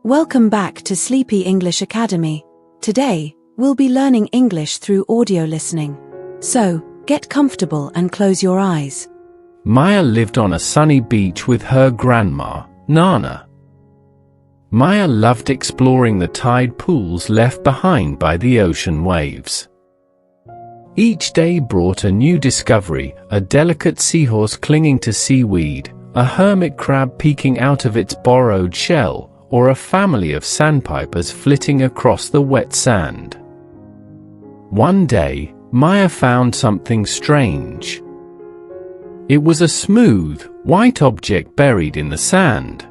Welcome back to Sleepy English Academy. Today, we'll be learning English through audio listening. So, get comfortable and close your eyes. Maya lived on a sunny beach with her grandma, Nana. Maya loved exploring the tide pools left behind by the ocean waves. Each day brought a new discovery, a delicate seahorse clinging to seaweed, a hermit crab peeking out of its borrowed shell, or a family of sandpipers flitting across the wet sand. One day, Maya found something strange. It was a smooth, white object buried in the sand.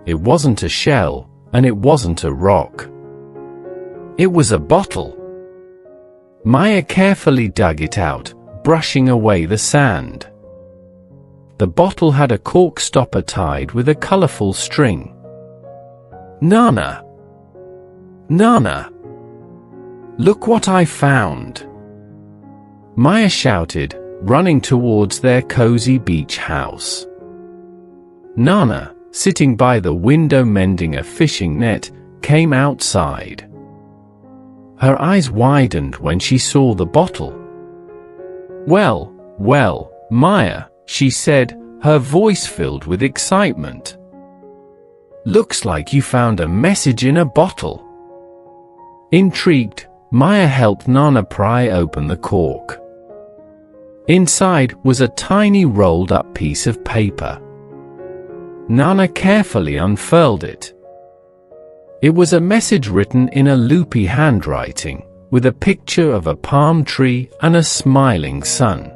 It wasn't a shell, and it wasn't a rock. It was a bottle. Maya carefully dug it out, brushing away the sand. The bottle had a cork stopper tied with a colorful string. Nana! Nana! Look what I found! Maya shouted, running towards their cozy beach house. Nana, sitting by the window mending a fishing net, came outside. Her eyes widened when she saw the bottle. Well, Maya, she said, her voice filled with excitement. Looks like you found a message in a bottle. Intrigued, Maya helped Nana pry open the cork. Inside was a tiny rolled-up piece of paper. Nana carefully unfurled it. It was a message written in a loopy handwriting, with a picture of a palm tree and a smiling sun.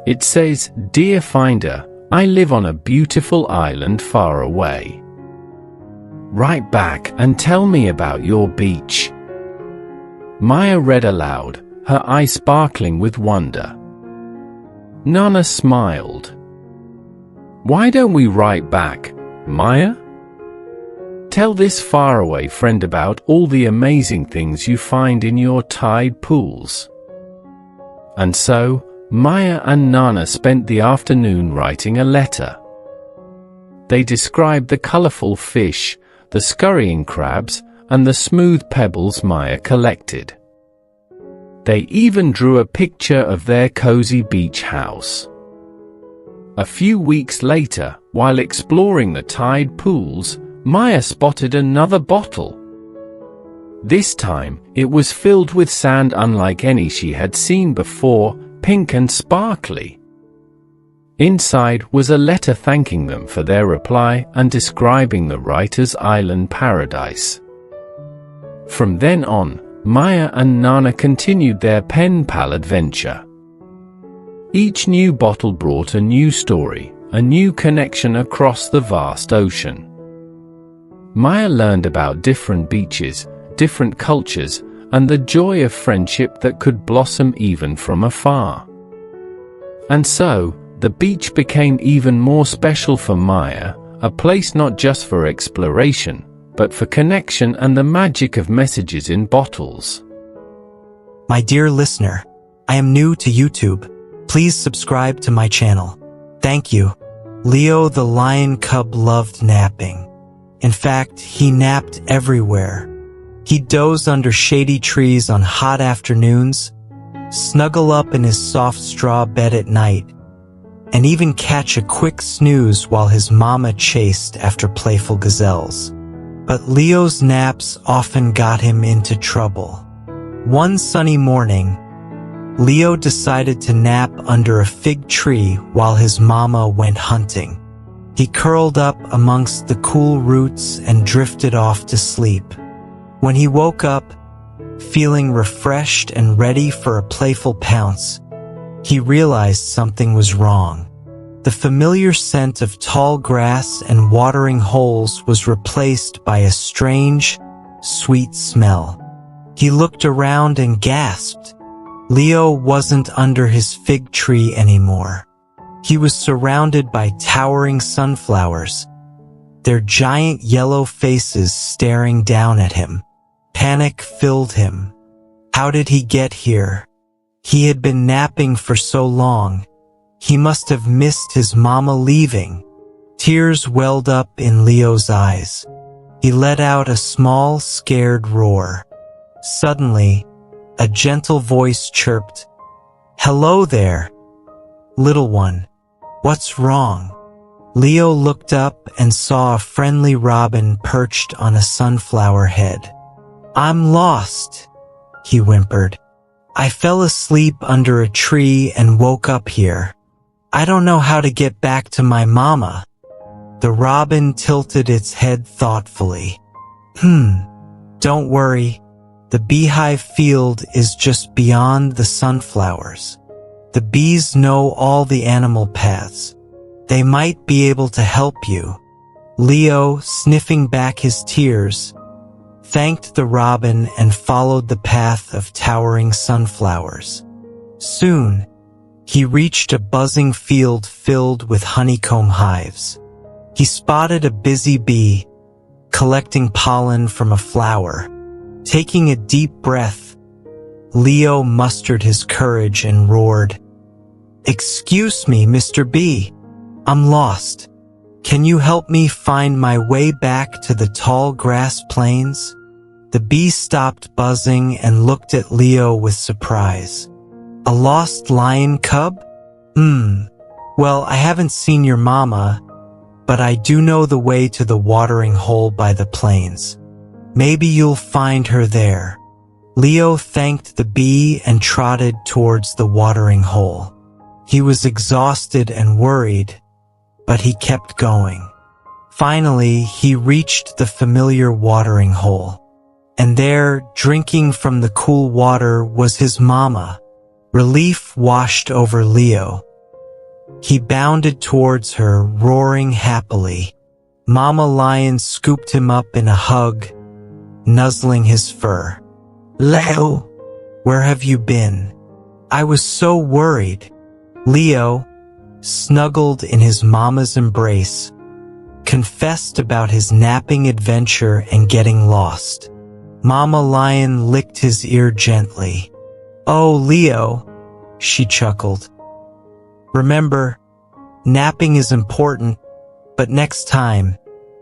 It says, "Dear Finder, I live on a beautiful island far away. Write back and tell me about your beach." Maya read aloud, her eyes sparkling with wonder. Nana smiled. "Why don't we write back, Maya? Tell this faraway friend about all the amazing things you find in your tide pools." And so, Maya and Nana spent the afternoon writing a letter. They described the colorful fish, the scurrying crabs, and the smooth pebbles Maya collected. They even drew a picture of their cozy beach house. A few weeks later, while exploring the tide pools, Maya spotted another bottle. This time, it was filled with sand unlike any she had seen before, pink and sparkly. Inside was a letter thanking them for their reply and describing the writer's island paradise. From then on, Maya and Nana continued their pen pal adventure. Each new bottle brought a new story, a new connection across the vast ocean. Maya learned about different beaches, different cultures, and the joy of friendship that could blossom even from afar. And so, the beach became even more special for Maya, a place not just for exploration, but for connection and the magic of messages in bottles. My dear listener, I am new to YouTube. Please subscribe to my channel. Thank you. Leo the lion cub loved napping. In fact, he napped everywhere. He'd doze under shady trees on hot afternoons, snuggle up in his soft straw bed at night, and even catch a quick snooze while his mama chased after playful gazelles. But Leo's naps often got him into trouble. One sunny morning, Leo decided to nap under a fig tree while his mama went hunting. He curled up amongst the cool roots and drifted off to sleep. When he woke up, feeling refreshed and ready for a playful pounce, he realized something was wrong. The familiar scent of tall grass and watering holes was replaced by a strange, sweet smell. He looked around and gasped. Leo wasn't under his fig tree anymore. He was surrounded by towering sunflowers, their giant yellow faces staring down at him. Panic filled him. How did he get here? He had been napping for so long. He must have missed his mama leaving. Tears welled up in Leo's eyes. He let out a small, scared roar. Suddenly, a gentle voice chirped, "Hello there, little one. What's wrong?" Leo looked up and saw a friendly robin perched on a sunflower head. "I'm lost," he whimpered. "I fell asleep under a tree and woke up here. I don't know how to get back to my mama." The robin tilted its head thoughtfully. Don't worry. The beehive field is just beyond the sunflowers. The bees know all the animal paths. They might be able to help you." Leo, sniffing back his tears, thanked the robin and followed the path of towering sunflowers. Soon, he reached a buzzing field filled with honeycomb hives. He spotted a busy bee, collecting pollen from a flower. Taking a deep breath, Leo mustered his courage and roared, "Excuse me, Mr. Bee. I'm lost. Can you help me find my way back to the tall grass plains?" The bee stopped buzzing and looked at Leo with surprise. "A lost lion cub? Well, I haven't seen your mama, but I do know the way to the watering hole by the plains. Maybe you'll find her there." Leo thanked the bee and trotted towards the watering hole. He was exhausted and worried, but he kept going. Finally, he reached the familiar watering hole. And there, drinking from the cool water, was his mama. Relief washed over Leo. He bounded towards her, roaring happily. Mama Lion scooped him up in a hug, nuzzling his fur. "Leo, where have you been? I was so worried." Leo, snuggled in his mama's embrace, confessed about his napping adventure and getting lost. Mama Lion licked his ear gently. "Oh, Leo," she chuckled. "Remember, napping is important, but next time,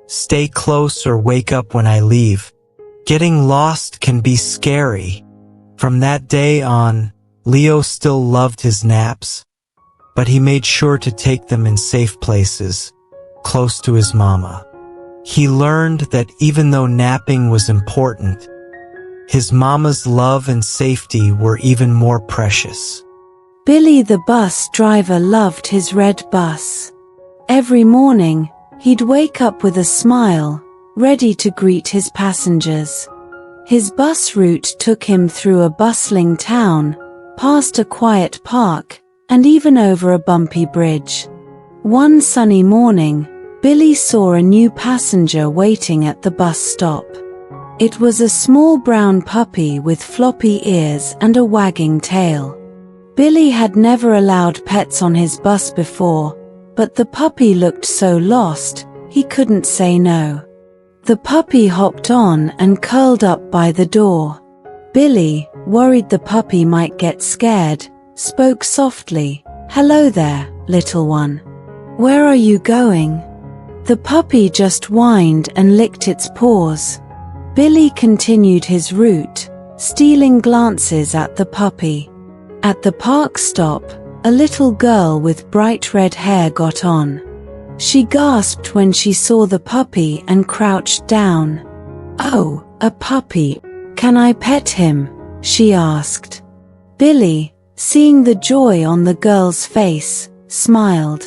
stay close or wake up when I leave. Getting lost can be scary." From that day on, Leo still loved his naps, but he made sure to take them in safe places, close to his mama. He learned that even though napping was important, his mama's love and safety were even more precious. Billy the bus driver loved his red bus. Every morning, he'd wake up with a smile, ready to greet his passengers. His bus route took him through a bustling town, past a quiet park, and even over a bumpy bridge. One sunny morning, Billy saw a new passenger waiting at the bus stop. It was a small brown puppy with floppy ears and a wagging tail. Billy had never allowed pets on his bus before, but the puppy looked so lost, he couldn't say no. The puppy hopped on and curled up by the door. Billy, worried the puppy might get scared, spoke softly, "Hello there, little one. Where are you going?" The puppy just whined and licked its paws. Billy continued his route, stealing glances at the puppy. At the park stop, a little girl with bright red hair got on. She gasped when she saw the puppy and crouched down. "Oh, a puppy. Can I pet him?" she asked. Billy, seeing the joy on the girl's face, smiled.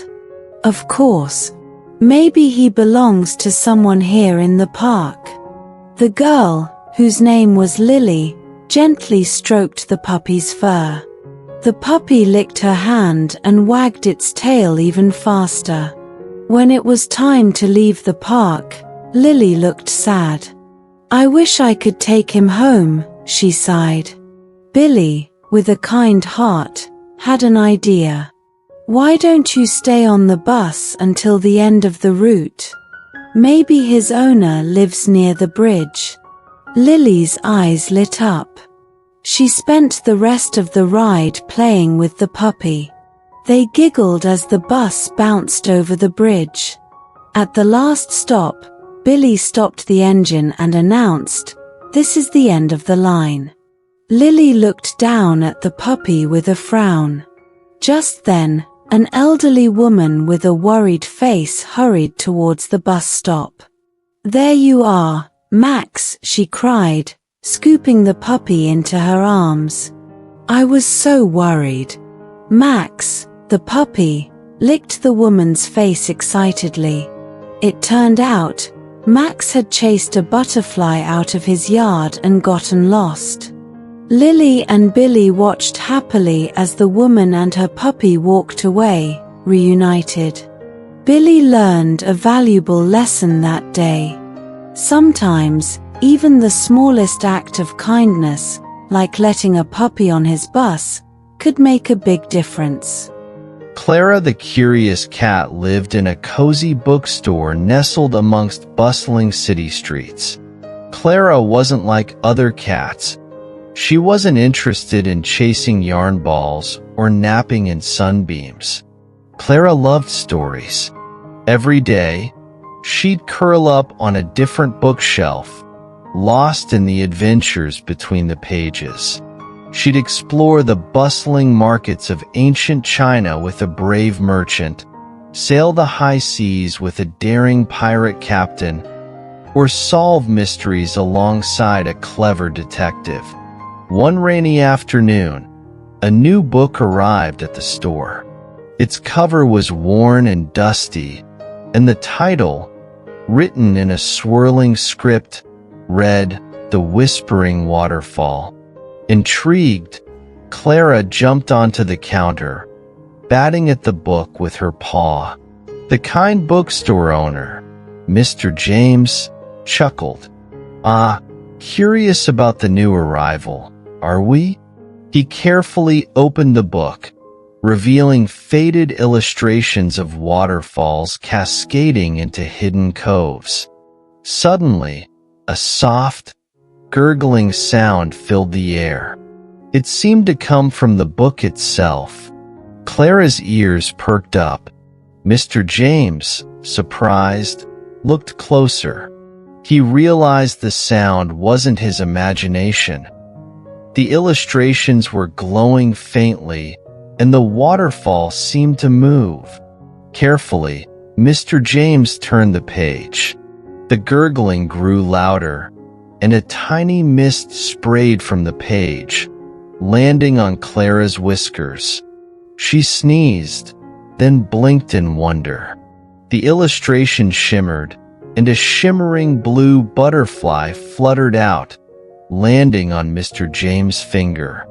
"Of course. Maybe he belongs to someone here in the park." The girl, whose name was Lily, gently stroked the puppy's fur. The puppy licked her hand and wagged its tail even faster. When it was time to leave the park, Lily looked sad. "I wish I could take him home," she sighed. Billy, with a kind heart, had an idea. "Why don't you stay on the bus until the end of the route? Maybe his owner lives near the bridge." Lily's eyes lit up. She spent the rest of the ride playing with the puppy. They giggled as the bus bounced over the bridge. At the last stop, Billy stopped the engine and announced, "This is the end of the line." Lily looked down at the puppy with a frown. Just then, an elderly woman with a worried face hurried towards the bus stop. "There you are, Max," she cried, scooping the puppy into her arms. "I was so worried." Max, the puppy, licked the woman's face excitedly. It turned out, Max had chased a butterfly out of his yard and gotten lost. Lily and Billy watched happily as the woman and her puppy walked away, reunited. Billy learned a valuable lesson that day. Sometimes, even the smallest act of kindness, like letting a puppy on his bus, could make a big difference. Clara the curious cat lived in a cozy bookstore nestled amongst bustling city streets. Clara wasn't like other cats. She wasn't interested in chasing yarn balls or napping in sunbeams. Clara loved stories. Every day, she'd curl up on a different bookshelf, lost in the adventures between the pages. She'd explore the bustling markets of ancient China with a brave merchant, sail the high seas with a daring pirate captain, or solve mysteries alongside a clever detective. One rainy afternoon, a new book arrived at the store. Its cover was worn and dusty, and the title, written in a swirling script, read, "The Whispering Waterfall." Intrigued, Clara jumped onto the counter, batting at the book with her paw. The kind bookstore owner, Mr. James, chuckled. "Ah, curious about the new arrival, are we?" He carefully opened the book, revealing faded illustrations of waterfalls cascading into hidden coves. Suddenly, a soft, gurgling sound filled the air. It seemed to come from the book itself. Clara's ears perked up. Mr. James, surprised, looked closer. He realized the sound wasn't his imagination. The illustrations were glowing faintly, and the waterfall seemed to move. Carefully, Mr. James turned the page. The gurgling grew louder, and a tiny mist sprayed from the page, landing on Clara's whiskers. She sneezed, then blinked in wonder. The illustration shimmered, and a shimmering blue butterfly fluttered out, landing on Mr. James' finger.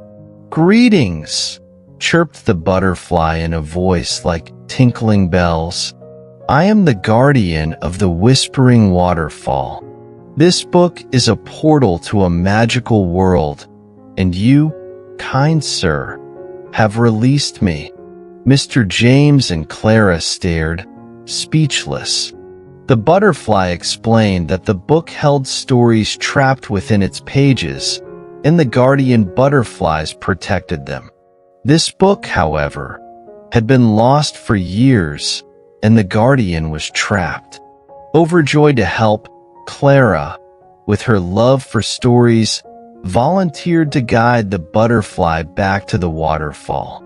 "Greetings," chirped the butterfly in a voice like tinkling bells. "I am the guardian of the Whispering Waterfall. This book is a portal to a magical world, and you, kind sir, have released me." Mr. James and Clara stared, speechless. The butterfly explained that the book held stories trapped within its pages, and the guardian butterflies protected them. This book, however, had been lost for years, and the guardian was trapped. Overjoyed to help, Clara, with her love for stories, volunteered to guide the butterfly back to the waterfall.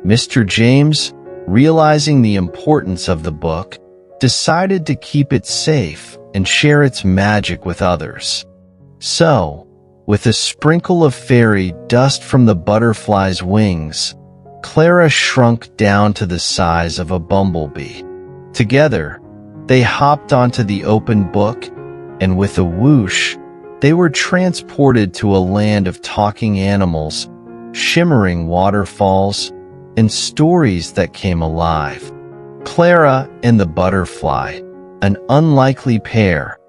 Mr. James, realizing the importance of the book, decided to keep it safe and share its magic with others. So, with a sprinkle of fairy dust from the butterfly's wings, Clara shrunk down to the size of a bumblebee. Together, they hopped onto the open book, and with a whoosh, they were transported to a land of talking animals, shimmering waterfalls, and stories that came alive. Clara and the butterfly, an unlikely pair,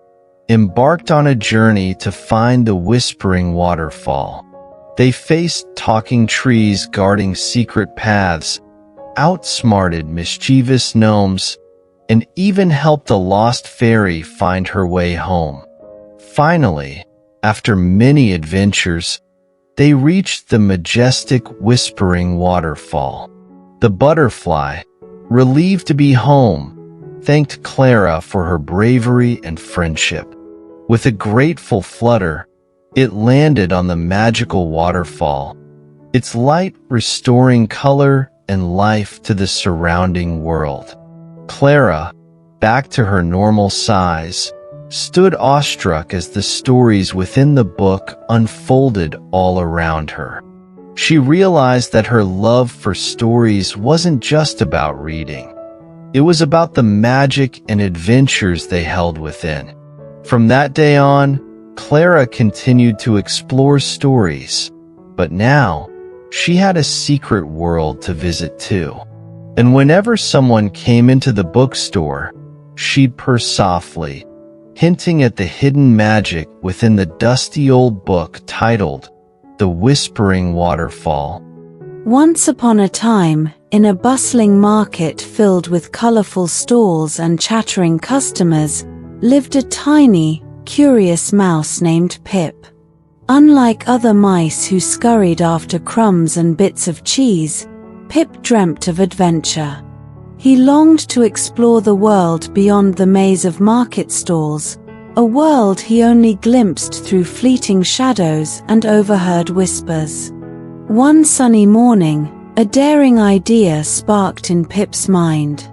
embarked on a journey to find the Whispering Waterfall. They faced talking trees guarding secret paths, outsmarted mischievous gnomes, and even helped a lost fairy find her way home. Finally, after many adventures, they reached the majestic Whispering Waterfall. The butterfly, relieved to be home, thanked Clara for her bravery and friendship. With a grateful flutter, it landed on the magical waterfall, its light restoring color and life to the surrounding world. Clara, back to her normal size, stood awestruck as the stories within the book unfolded all around her. She realized that her love for stories wasn't just about reading. It was about the magic and adventures they held within. From that day on, Clara continued to explore stories, but now she had a secret world to visit too. And whenever someone came into the bookstore, she'd purr softly, hinting at the hidden magic within the dusty old book titled The Whispering Waterfall. Once upon a time, in a bustling market filled with colorful stalls and chattering customers, lived a tiny, curious mouse named Pip. Unlike other mice who scurried after crumbs and bits of cheese, Pip dreamt of adventure. He longed to explore the world beyond the maze of market stalls, a world he only glimpsed through fleeting shadows and overheard whispers. One sunny morning, a daring idea sparked in Pip's mind.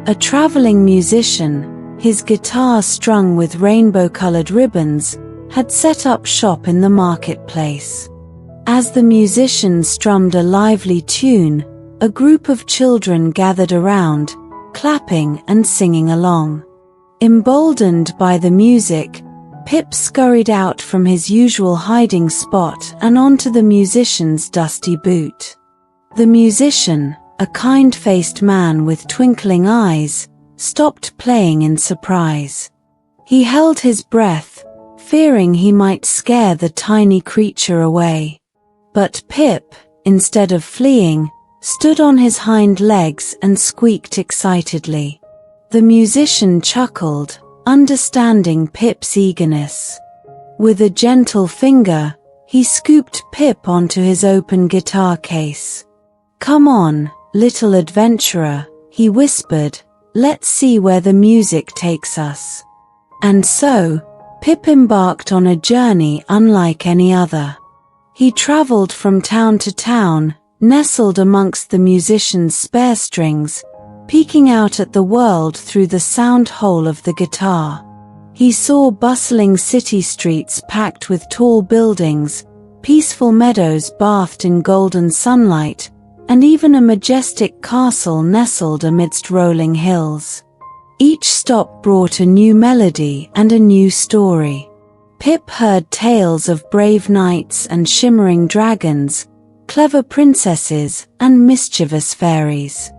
A traveling musician, his guitar strung with rainbow-colored ribbons, had set up shop in the marketplace. As the musician strummed a lively tune, a group of children gathered around, clapping and singing along. Emboldened by the music, Pip scurried out from his usual hiding spot and onto the musician's dusty boot. The musician, a kind-faced man with twinkling eyes, stopped playing in surprise. He held his breath, fearing he might scare the tiny creature away. But Pip, instead of fleeing, stood on his hind legs and squeaked excitedly. The musician chuckled, understanding Pip's eagerness. With a gentle finger, he scooped Pip onto his open guitar case. "Come on, little adventurer," he whispered, "let's see where the music takes us." And so, Pip embarked on a journey unlike any other. He traveled from town to town, nestled amongst the musician's spare strings, peeking out at the world through the sound hole of the guitar. He saw bustling city streets packed with tall buildings, peaceful meadows bathed in golden sunlight, and even a majestic castle nestled amidst rolling hills. Each stop brought a new melody and a new story. Pip heard tales of brave knights and shimmering dragons, clever princesses and mischievous fairies.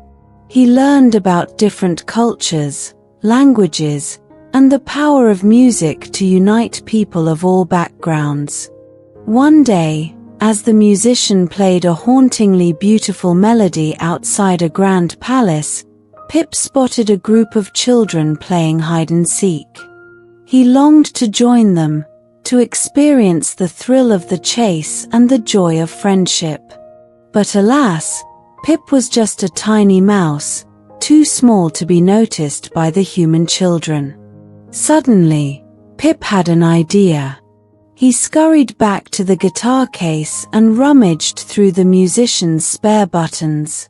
He learned about different cultures, languages, and the power of music to unite people of all backgrounds. One day, as the musician played a hauntingly beautiful melody outside a grand palace, Pip spotted a group of children playing hide-and-seek. He longed to join them, to experience the thrill of the chase and the joy of friendship. But alas, Pip was just a tiny mouse, too small to be noticed by the human children. Suddenly, Pip had an idea. He scurried back to the guitar case and rummaged through the musician's spare buttons.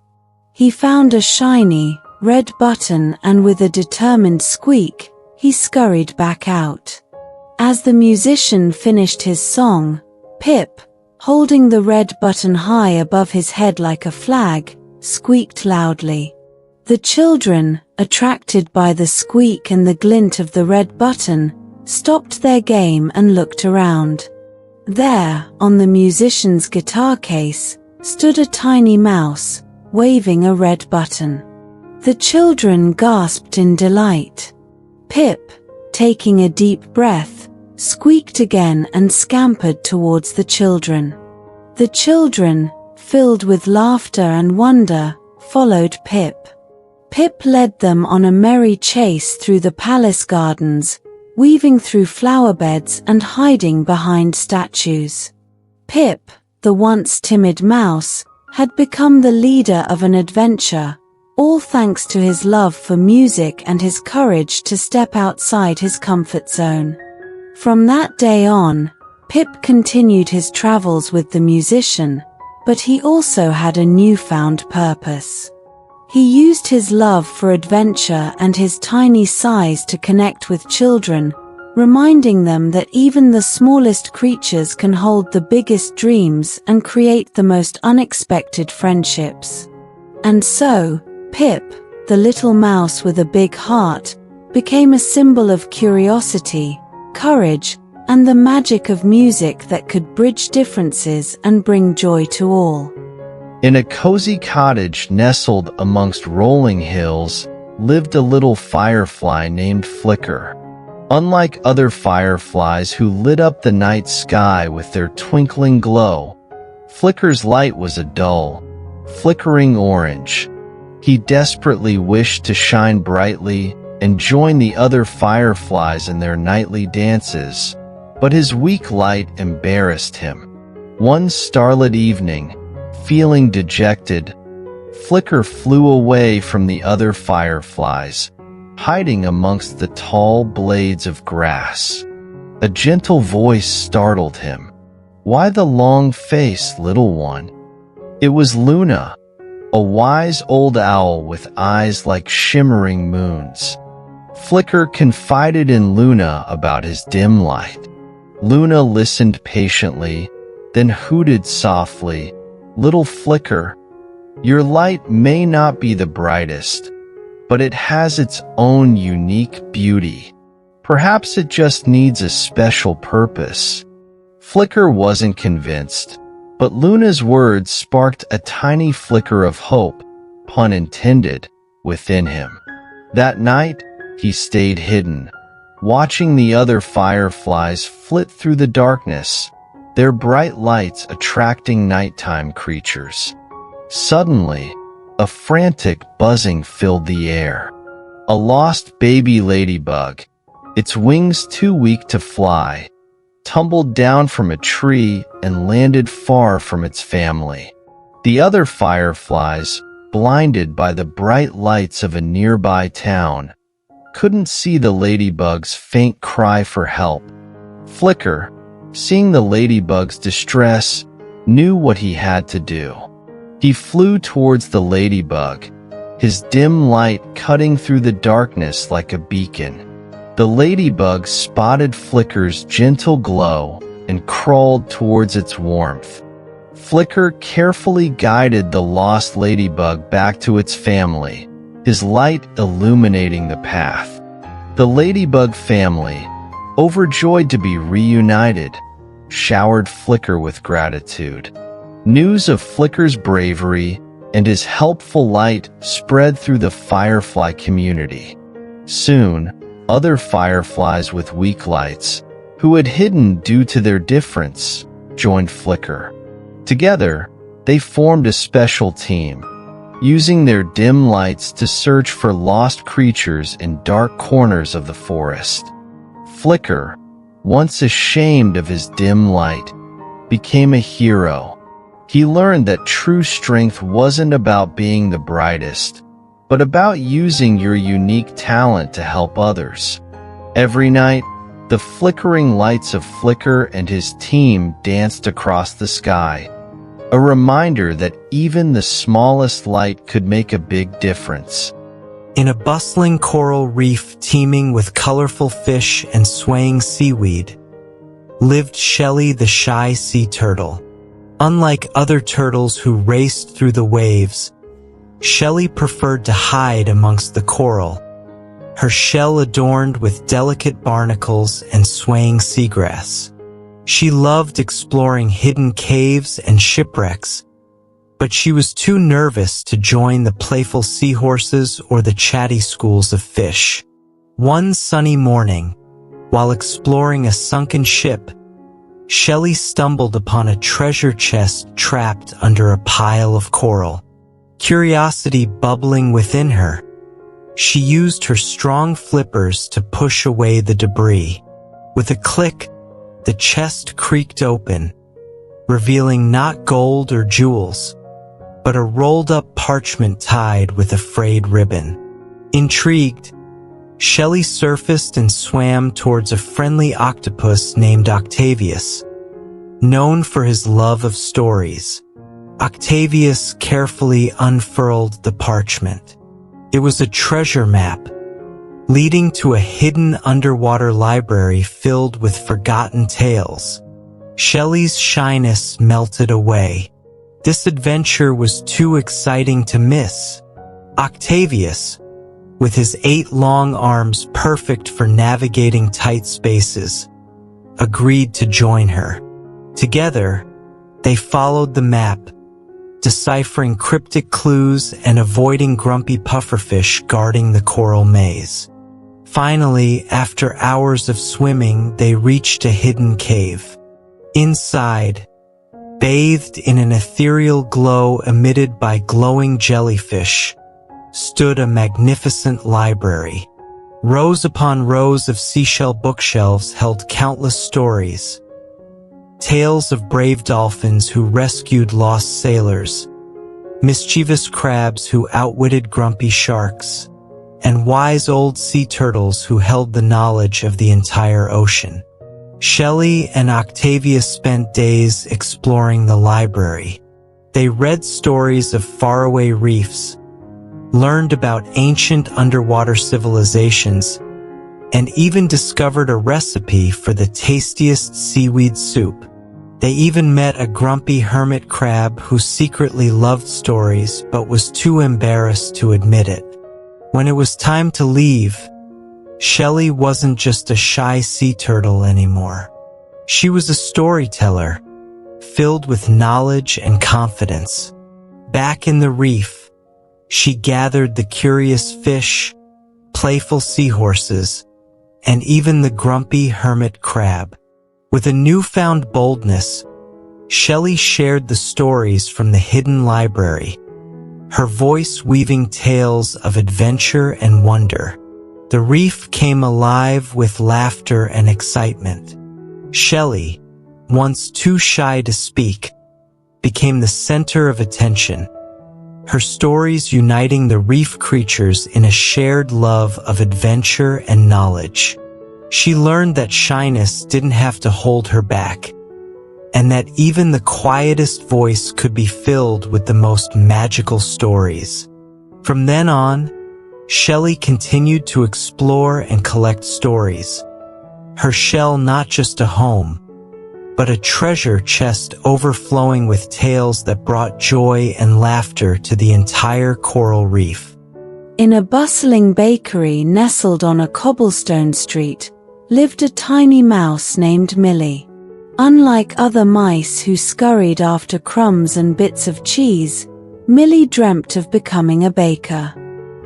He found a shiny, red button, and with a determined squeak, he scurried back out. As the musician finished his song, Pip, holding the red button high above his head like a flag, squeaked loudly. The children, attracted by the squeak and the glint of the red button, stopped their game and looked around. There, on the musician's guitar case, stood a tiny mouse, waving a red button. The children gasped in delight. Pip, taking a deep breath, squeaked again and scampered towards the children. The children, filled with laughter and wonder, followed Pip. Pip led them on a merry chase through the palace gardens, weaving through flower beds and hiding behind statues. Pip, the once timid mouse, had become the leader of an adventure, all thanks to his love for music and his courage to step outside his comfort zone. From that day on, Pip continued his travels with the musician, but he also had a newfound purpose. He used his love for adventure and his tiny size to connect with children, reminding them that even the smallest creatures can hold the biggest dreams and create the most unexpected friendships. And so, Pip, the little mouse with a big heart, became a symbol of curiosity, courage, and the magic of music that could bridge differences and bring joy to all. In a cozy cottage nestled amongst rolling hills lived a little firefly named Flicker. Unlike other fireflies who lit up the night sky with their twinkling glow, Flicker's light was a dull, flickering orange. He desperately wished to shine brightly and join the other fireflies in their nightly dances, but his weak light embarrassed him. One starlit evening, feeling dejected, Flicker flew away from the other fireflies, hiding amongst the tall blades of grass. A gentle voice startled him. "Why the long face, little one?" It was Luna, a wise old owl with eyes like shimmering moons. Flicker confided in Luna about his dim light. Luna listened patiently, then hooted softly, "Little Flicker, your light may not be the brightest, but it has its own unique beauty. Perhaps it just needs a special purpose." Flicker wasn't convinced, but Luna's words sparked a tiny flicker of hope, pun intended, within him. That night, he stayed hidden, watching the other fireflies flit through the darkness, their bright lights attracting nighttime creatures. Suddenly, a frantic buzzing filled the air. A lost baby ladybug, its wings too weak to fly, tumbled down from a tree and landed far from its family. The other fireflies, blinded by the bright lights of a nearby town, couldn't see the ladybug's faint cry for help. Flicker, seeing the ladybug's distress, knew what he had to do. He flew towards the ladybug, his dim light cutting through the darkness like a beacon. The ladybug spotted Flicker's gentle glow and crawled towards its warmth. Flicker carefully guided the lost ladybug back to its family, his light illuminating the path. The ladybug family, overjoyed to be reunited, showered Flicker with gratitude. News of Flicker's bravery and his helpful light spread through the firefly community. Soon, other fireflies with weak lights, who had hidden due to their difference, joined Flicker. Together, they formed a special team, using their dim lights to search for lost creatures in dark corners of the forest. Flicker, once ashamed of his dim light, became a hero. He learned that true strength wasn't about being the brightest, but about using your unique talent to help others. Every night, the flickering lights of Flicker and his team danced across the sky, a reminder that even the smallest light could make a big difference. In a bustling coral reef teeming with colorful fish and swaying seaweed, lived Shelly the shy sea turtle. Unlike other turtles who raced through the waves, Shelly preferred to hide amongst the coral, her shell adorned with delicate barnacles and swaying seagrass. She loved exploring hidden caves and shipwrecks, but she was too nervous to join the playful seahorses or the chatty schools of fish. One sunny morning, while exploring a sunken ship, Shelly stumbled upon a treasure chest trapped under a pile of coral. Curiosity bubbling within her, she used her strong flippers to push away the debris. With a click, the chest creaked open, revealing not gold or jewels, but a rolled-up parchment tied with a frayed ribbon. Intrigued, Shelly surfaced and swam towards a friendly octopus named Octavius, known for his love of stories. Octavius carefully unfurled the parchment. It was a treasure map, leading to a hidden underwater library filled with forgotten tales. Shelly's shyness melted away. This adventure was too exciting to miss. Octavius, with his 8 long arms perfect for navigating tight spaces, agreed to join her. Together, they followed the map, deciphering cryptic clues and avoiding grumpy pufferfish guarding the coral maze. Finally, after hours of swimming, they reached a hidden cave. Inside, bathed in an ethereal glow emitted by glowing jellyfish, stood a magnificent library. Rows upon rows of seashell bookshelves held countless stories. Tales of brave dolphins who rescued lost sailors, mischievous crabs who outwitted grumpy sharks, and wise old sea turtles who held the knowledge of the entire ocean. Shelly and Octavius spent days exploring the library. They read stories of faraway reefs, learned about ancient underwater civilizations, and even discovered a recipe for the tastiest seaweed soup. They even met a grumpy hermit crab who secretly loved stories but was too embarrassed to admit it. When it was time to leave, Shelly wasn't just a shy sea turtle anymore. She was a storyteller, filled with knowledge and confidence. Back in the reef, she gathered the curious fish, playful seahorses, and even the grumpy hermit crab. With a newfound boldness, Shelly shared the stories from the hidden library, her voice weaving tales of adventure and wonder. The reef came alive with laughter and excitement. Shelly, once too shy to speak, became the center of attention, her stories uniting the reef creatures in a shared love of adventure and knowledge. She learned that shyness didn't have to hold her back, and that even the quietest voice could be filled with the most magical stories. From then on, Shelly continued to explore and collect stories, her shell not just a home, but a treasure chest overflowing with tales that brought joy and laughter to the entire coral reef. In a bustling bakery nestled on a cobblestone street, lived a tiny mouse named Millie. Unlike other mice who scurried after crumbs and bits of cheese, Millie dreamt of becoming a baker.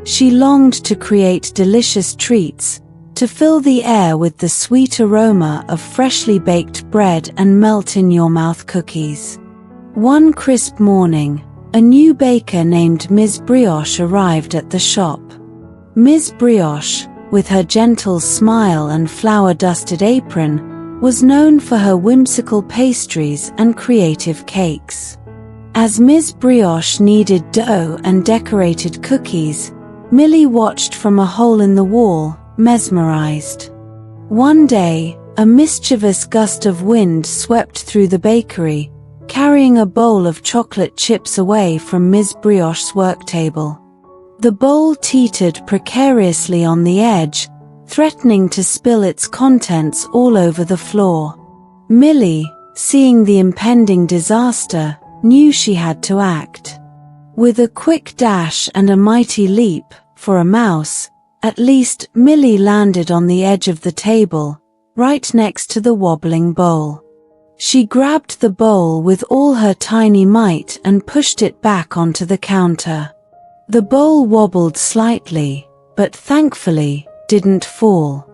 She longed to create delicious treats, to fill the air with the sweet aroma of freshly baked bread and melt-in-your-mouth cookies. One crisp morning, a new baker named Ms. Brioche arrived at the shop. Ms. Brioche, with her gentle smile and flour-dusted apron, was known for her whimsical pastries and creative cakes. As Ms. Brioche kneaded dough and decorated cookies, Millie watched from a hole in the wall, mesmerized. One day, a mischievous gust of wind swept through the bakery, carrying a bowl of chocolate chips away from Ms. Brioche's work table. The bowl teetered precariously on the edge, threatening to spill its contents all over the floor. Millie, seeing the impending disaster, knew she had to act. With a quick dash and a mighty leap, for a mouse, at least, Millie landed on the edge of the table, right next to the wobbling bowl. She grabbed the bowl with all her tiny might and pushed it back onto the counter. The bowl wobbled slightly, but thankfully, didn't fall.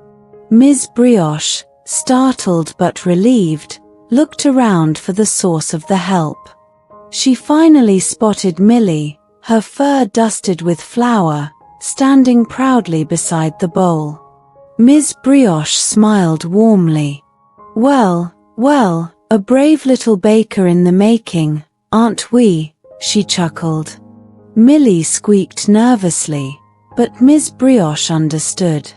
Ms. Brioche, startled but relieved, looked around for the source of the help. She finally spotted Millie, her fur dusted with flour, standing proudly beside the bowl. Ms. Brioche smiled warmly. Well, a brave little baker in the making, aren't we? she chuckled. Millie squeaked nervously, but Ms. Brioche understood.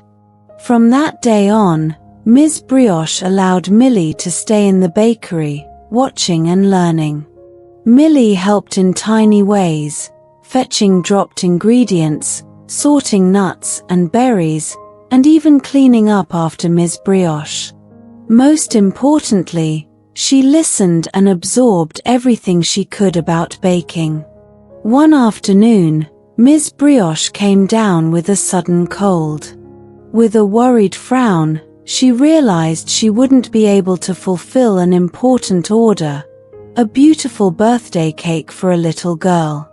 From that day on, Ms. Brioche allowed Millie to stay in the bakery, watching and learning. Millie helped in tiny ways, fetching dropped ingredients, sorting nuts and berries, and even cleaning up after Ms. Brioche. Most importantly, she listened and absorbed everything she could about baking. One afternoon, Ms. Brioche came down with a sudden cold. With a worried frown, she realized she wouldn't be able to fulfill an important order, a beautiful birthday cake for a little girl.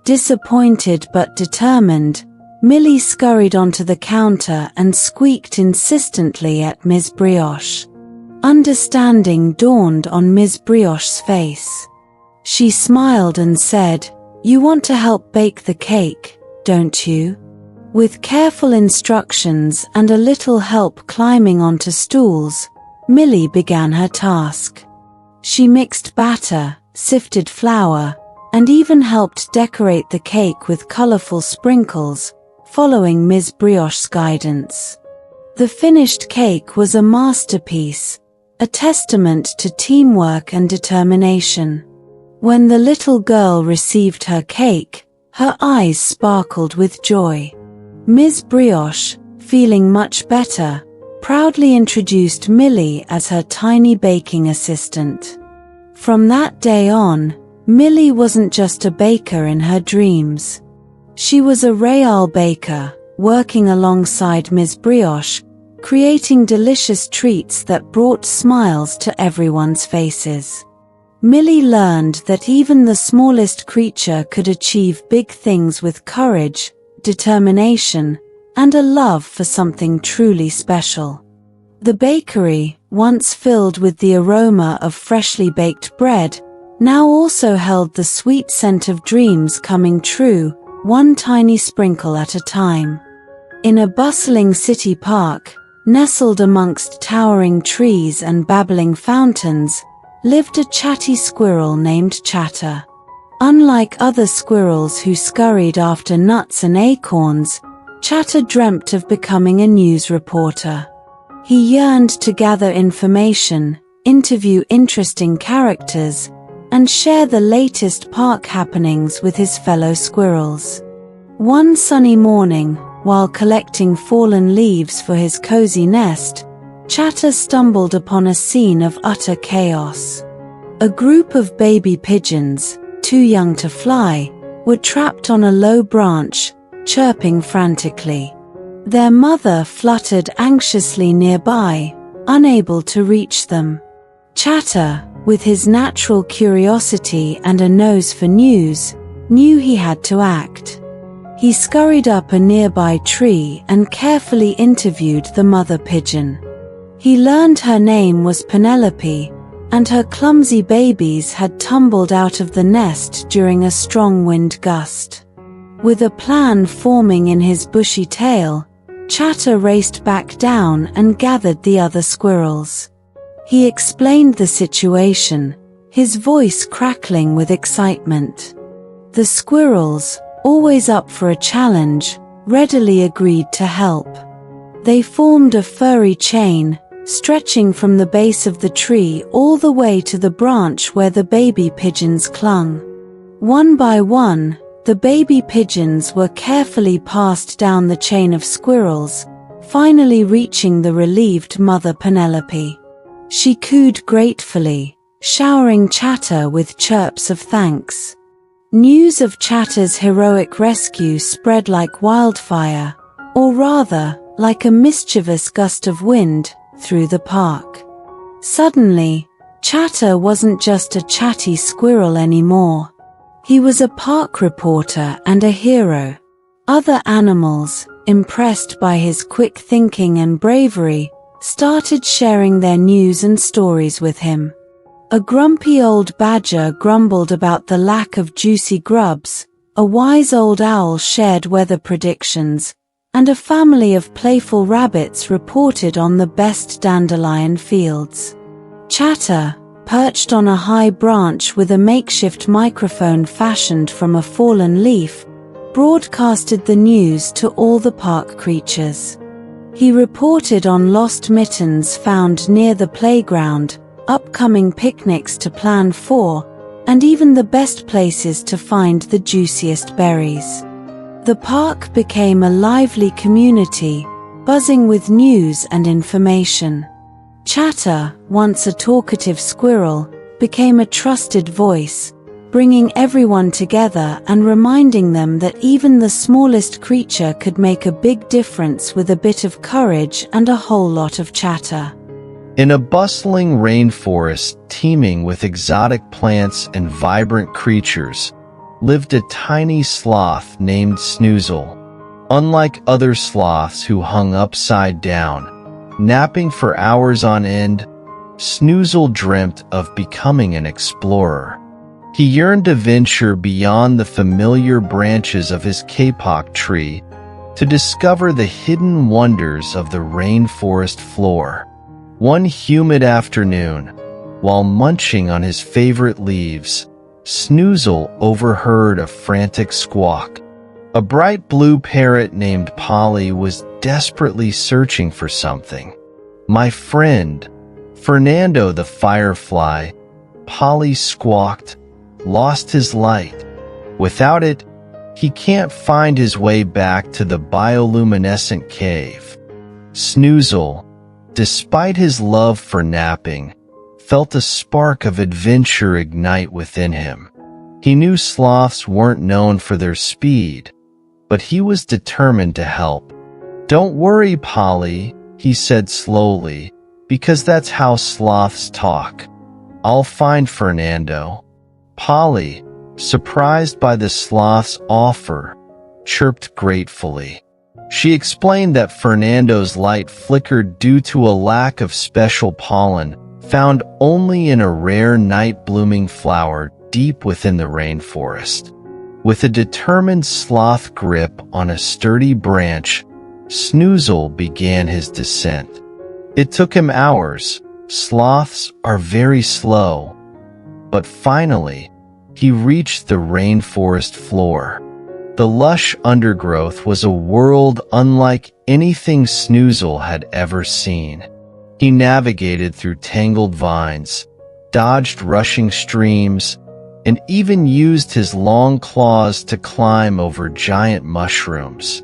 Disappointed but determined, Millie scurried onto the counter and squeaked insistently at Ms. Brioche. Understanding dawned on Ms. Brioche's face. She smiled and said, "You want to help bake the cake, don't you?" With careful instructions and a little help climbing onto stools, Millie began her task. She mixed batter, sifted flour, and even helped decorate the cake with colorful sprinkles, following Ms. Brioche's guidance. The finished cake was a masterpiece, a testament to teamwork and determination. When the little girl received her cake, her eyes sparkled with joy. Ms. Brioche, feeling much better, proudly introduced Millie as her tiny baking assistant. From that day on, Millie wasn't just a baker in her dreams. She was a real baker, working alongside Ms. Brioche, creating delicious treats that brought smiles to everyone's faces. Millie learned that even the smallest creature could achieve big things with courage, determination, and a love for something truly special. The bakery, once filled with the aroma of freshly baked bread, now also held the sweet scent of dreams coming true, one tiny sprinkle at a time. In a bustling city park, nestled amongst towering trees and babbling fountains, lived a chatty squirrel named Chatter. Unlike other squirrels who scurried after nuts and acorns, Chatter dreamt of becoming a news reporter. He yearned to gather information, interview interesting characters, and share the latest park happenings with his fellow squirrels. One sunny morning, while collecting fallen leaves for his cozy nest, Chatter stumbled upon a scene of utter chaos. A group of baby pigeons, too young to fly, were trapped on a low branch, chirping frantically. Their mother fluttered anxiously nearby, unable to reach them. Chatter, with his natural curiosity and a nose for news, knew he had to act. He scurried up a nearby tree and carefully interviewed the mother pigeon. He learned her name was Penelope, and her clumsy babies had tumbled out of the nest during a strong wind gust. With a plan forming in his bushy tail, Chatter raced back down and gathered the other squirrels. He explained the situation, his voice crackling with excitement. The squirrels, always up for a challenge, readily agreed to help. They formed a furry chain, stretching from the base of the tree all the way to the branch where the baby pigeons clung. One by one, the baby pigeons were carefully passed down the chain of squirrels, finally reaching the relieved mother Penelope. She cooed gratefully, showering Chatter with chirps of thanks. News of Chatter's heroic rescue spread like wildfire, or rather, like a mischievous gust of wind, through the park. Suddenly, Chatter wasn't just a chatty squirrel anymore. He was a park reporter and a hero. Other animals, impressed by his quick thinking and bravery, started sharing their news and stories with him. A grumpy old badger grumbled about the lack of juicy grubs, a wise old owl shared weather predictions, and a family of playful rabbits reported on the best dandelion fields. Chatter, perched on a high branch with a makeshift microphone fashioned from a fallen leaf, broadcasted the news to all the park creatures. He reported on lost mittens found near the playground, upcoming picnics to plan for, and even the best places to find the juiciest berries. The park became a lively community, buzzing with news and information. Chatter, once a talkative squirrel, became a trusted voice, bringing everyone together and reminding them that even the smallest creature could make a big difference with a bit of courage and a whole lot of chatter. In a bustling rainforest teeming with exotic plants and vibrant creatures, lived a tiny sloth named Snoozle. Unlike other sloths who hung upside down, napping for hours on end, Snoozle dreamt of becoming an explorer. He yearned to venture beyond the familiar branches of his kapok tree to discover the hidden wonders of the rainforest floor. One humid afternoon, while munching on his favorite leaves, Snoozle overheard a frantic squawk. A bright blue parrot named Polly was desperately searching for something. "My friend, Fernando the Firefly," Polly squawked, "lost his light. Without it, he can't find his way back to the bioluminescent cave." Snoozle, despite his love for napping, felt a spark of adventure ignite within him. He knew sloths weren't known for their speed, but he was determined to help. "Don't worry, Polly," he said slowly, "because that's how sloths talk. I'll find Fernando." Polly, surprised by the sloth's offer, chirped gratefully. She explained that Fernando's light flickered due to a lack of special pollen found only in a rare night-blooming flower deep within the rainforest. With a determined sloth grip on a sturdy branch, Snoozle began his descent. It took him hours. Sloths are very slow. But finally, he reached the rainforest floor. The lush undergrowth was a world unlike anything Snoozle had ever seen. He navigated through tangled vines, dodged rushing streams, and even used his long claws to climb over giant mushrooms.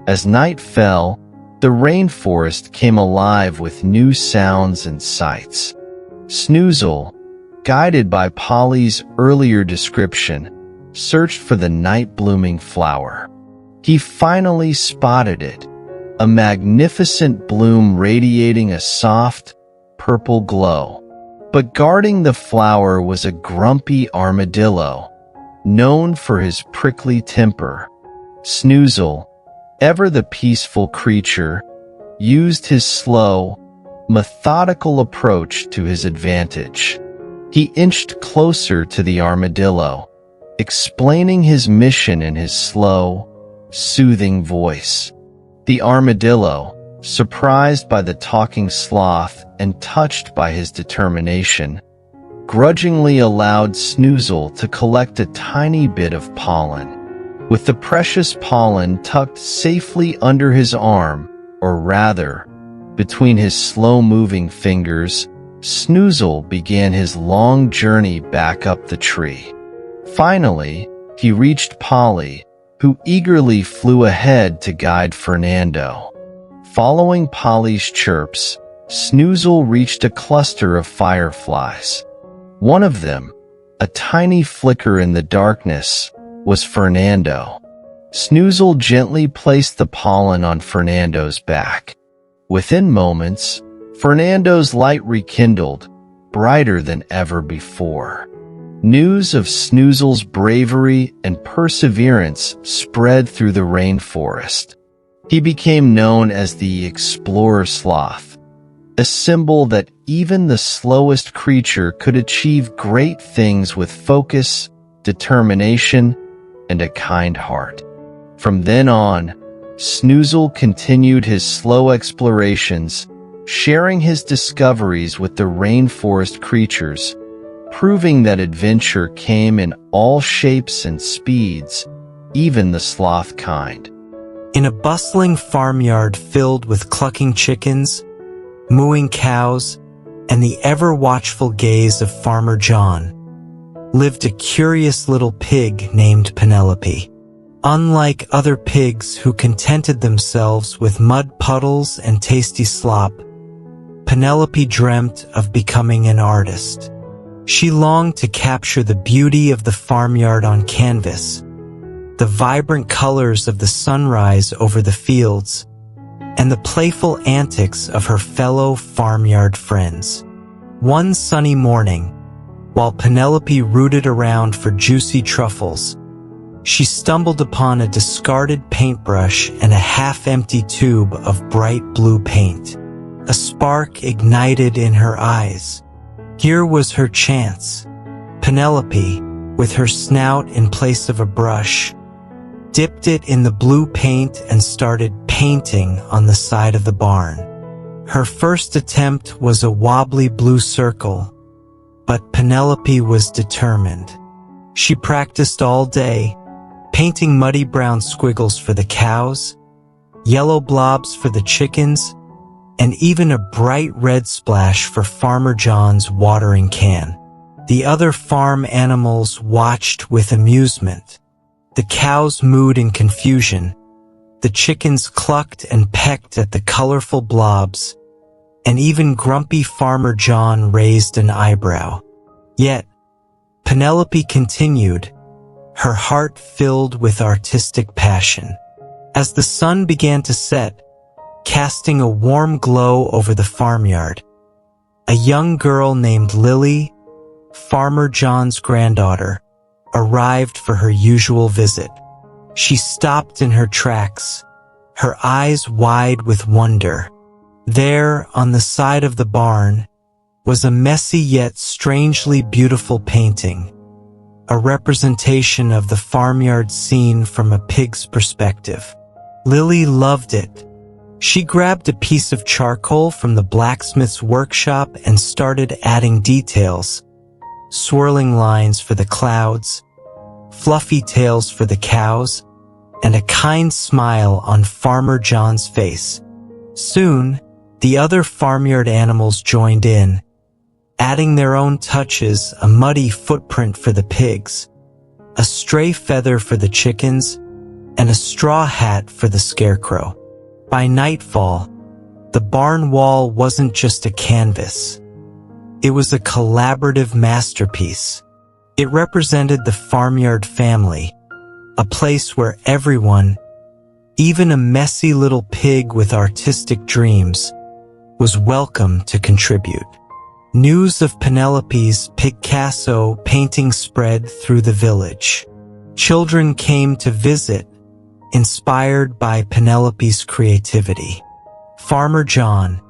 As night fell, the rainforest came alive with new sounds and sights. Snoozle, guided by Polly's earlier description, searched for the night-blooming flower. He finally spotted it, a magnificent bloom radiating a soft, purple glow. But guarding the flower was a grumpy armadillo, known for his prickly temper. Snoozle, ever the peaceful creature, used his slow, methodical approach to his advantage. He inched closer to the armadillo, explaining his mission in his slow, soothing voice. The armadillo, surprised by the talking sloth and touched by his determination, grudgingly allowed Snoozle to collect a tiny bit of pollen. With the precious pollen tucked safely under his arm, or rather, between his slow-moving fingers, Snoozle began his long journey back up the tree. Finally, he reached Polly, who eagerly flew ahead to guide Fernando. Following Polly's chirps, Snoozle reached a cluster of fireflies. One of them, a tiny flicker in the darkness, was Fernando. Snoozle gently placed the pollen on Fernando's back. Within moments, Fernando's light rekindled, brighter than ever before. News of Snoozle's bravery and perseverance spread through the rainforest. He became known as the Explorer Sloth, a symbol that even the slowest creature could achieve great things with focus, determination, and a kind heart. From then on, Snoozle continued his slow explorations, sharing his discoveries with the rainforest creatures proving that adventure came in all shapes and speeds, even the sloth kind. In a bustling farmyard filled with clucking chickens, mooing cows, and the ever-watchful gaze of Farmer John, lived a curious little pig named Penelope. Unlike other pigs who contented themselves with mud puddles and tasty slop, Penelope dreamt of becoming an artist. She longed to capture the beauty of the farmyard on canvas, the vibrant colors of the sunrise over the fields, and the playful antics of her fellow farmyard friends. One sunny morning, while Penelope rooted around for juicy truffles, she stumbled upon a discarded paintbrush and a half-empty tube of bright blue paint. A spark ignited in her eyes. Here was her chance. Penelope, with her snout in place of a brush, dipped it in the blue paint and started painting on the side of the barn. Her first attempt was a wobbly blue circle, but Penelope was determined. She practiced all day, painting muddy brown squiggles for the cows, yellow blobs for the chickens, and even a bright red splash for Farmer John's watering can. The other farm animals watched with amusement. The cows mooed in confusion, the chickens clucked and pecked at the colorful blobs, and even grumpy Farmer John raised an eyebrow. Yet, Penelope continued, her heart filled with artistic passion. As the sun began to set, casting a warm glow over the farmyard, a young girl named Lily, Farmer John's granddaughter, arrived for her usual visit. She stopped in her tracks, her eyes wide with wonder. There, on the side of the barn, was a messy yet strangely beautiful painting, a representation of the farmyard scene from a pig's perspective. Lily loved it. She grabbed a piece of charcoal from the blacksmith's workshop and started adding details, swirling lines for the clouds, fluffy tails for the cows, and a kind smile on Farmer John's face. Soon, the other farmyard animals joined in, adding their own touches, a muddy footprint for the pigs, a stray feather for the chickens, and a straw hat for the scarecrow. By nightfall, the barn wall wasn't just a canvas. It was a collaborative masterpiece. It represented the farmyard family, a place where everyone, even a messy little pig with artistic dreams, was welcome to contribute. News of Penelope's Picasso painting spread through the village. Children came to visit, inspired by Penelope's creativity. Farmer John,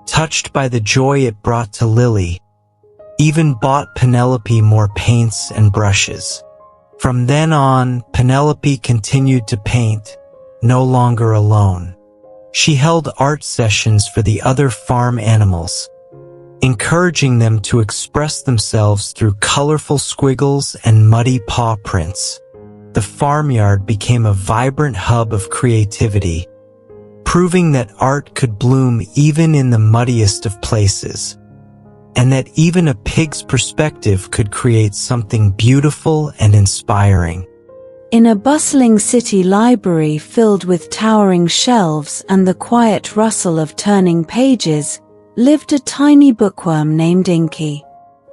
touched by the joy it brought to Lily, even bought Penelope more paints and brushes. From then on, Penelope continued to paint, no longer alone. She held art sessions for the other farm animals, encouraging them to express themselves through colorful squiggles and muddy paw prints. The farmyard became a vibrant hub of creativity, proving that art could bloom even in the muddiest of places, and that even a pig's perspective could create something beautiful and inspiring. In a bustling city library filled with towering shelves and the quiet rustle of turning pages, lived a tiny bookworm named Inky.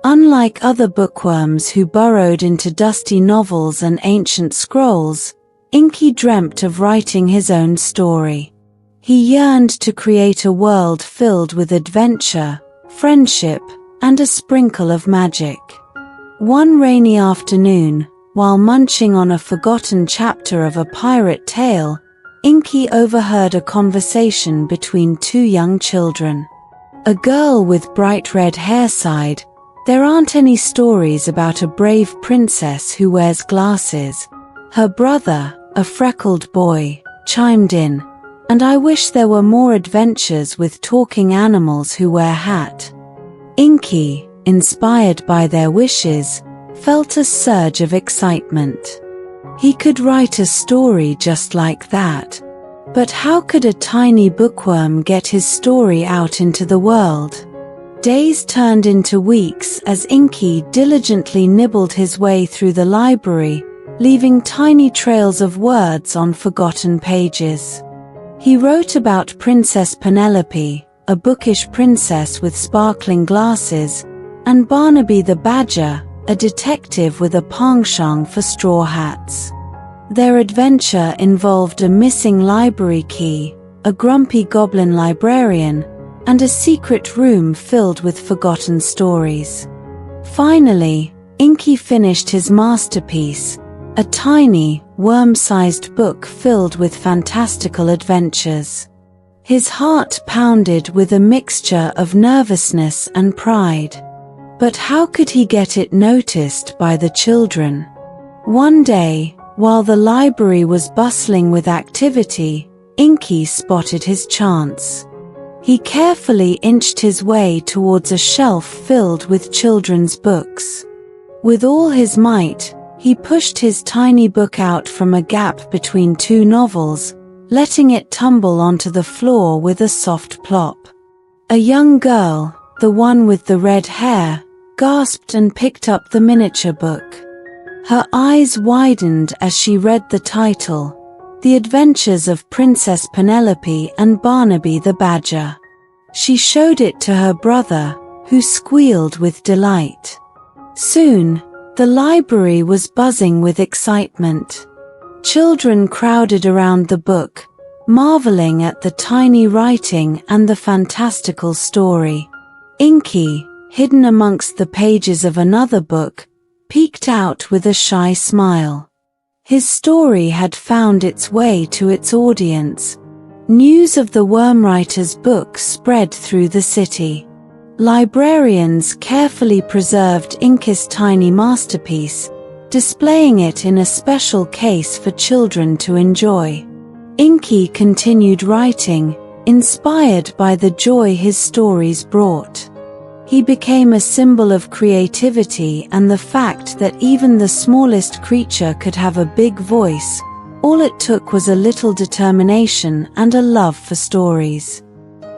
Unlike other bookworms who burrowed into dusty novels and ancient scrolls, Inky dreamt of writing his own story. He yearned to create a world filled with adventure, friendship, and a sprinkle of magic. One rainy afternoon, while munching on a forgotten chapter of a pirate tale, Inky overheard a conversation between two young children. A girl with bright red hair sighed, "There aren't any stories about a brave princess who wears glasses." Her brother, a freckled boy, chimed in, "And I wish there were more adventures with talking animals who wear hat." Inky, inspired by their wishes, felt a surge of excitement. He could write a story just like that. But how could a tiny bookworm get his story out into the world? Days turned into weeks as Inky diligently nibbled his way through the library, leaving tiny trails of words on forgotten pages. He wrote about Princess Penelope, a bookish princess with sparkling glasses, and Barnaby the Badger, a detective with a penchant for straw hats. Their adventure involved a missing library key, a grumpy goblin librarian, and a secret room filled with forgotten stories. Finally, Inky finished his masterpiece, a tiny, worm-sized book filled with fantastical adventures. His heart pounded with a mixture of nervousness and pride. But how could he get it noticed by the children? One day, while the library was bustling with activity, Inky spotted his chance. He carefully inched his way towards a shelf filled with children's books. With all his might, he pushed his tiny book out from a gap between two novels, letting it tumble onto the floor with a soft plop. A young girl, the one with the red hair, gasped and picked up the miniature book. Her eyes widened as she read the title, The Adventures of Princess Penelope and Barnaby the Badger. She showed it to her brother, who squealed with delight. Soon, the library was buzzing with excitement. Children crowded around the book, marveling at the tiny writing and the fantastical story. Inky, hidden amongst the pages of another book, peeked out with a shy smile. His story had found its way to its audience. News of the wormwriter's book spread through the city. Librarians carefully preserved Inky's tiny masterpiece, displaying it in a special case for children to enjoy. Inky continued writing, inspired by the joy his stories brought. He became a symbol of creativity and the fact that even the smallest creature could have a big voice. All it took was a little determination and a love for stories.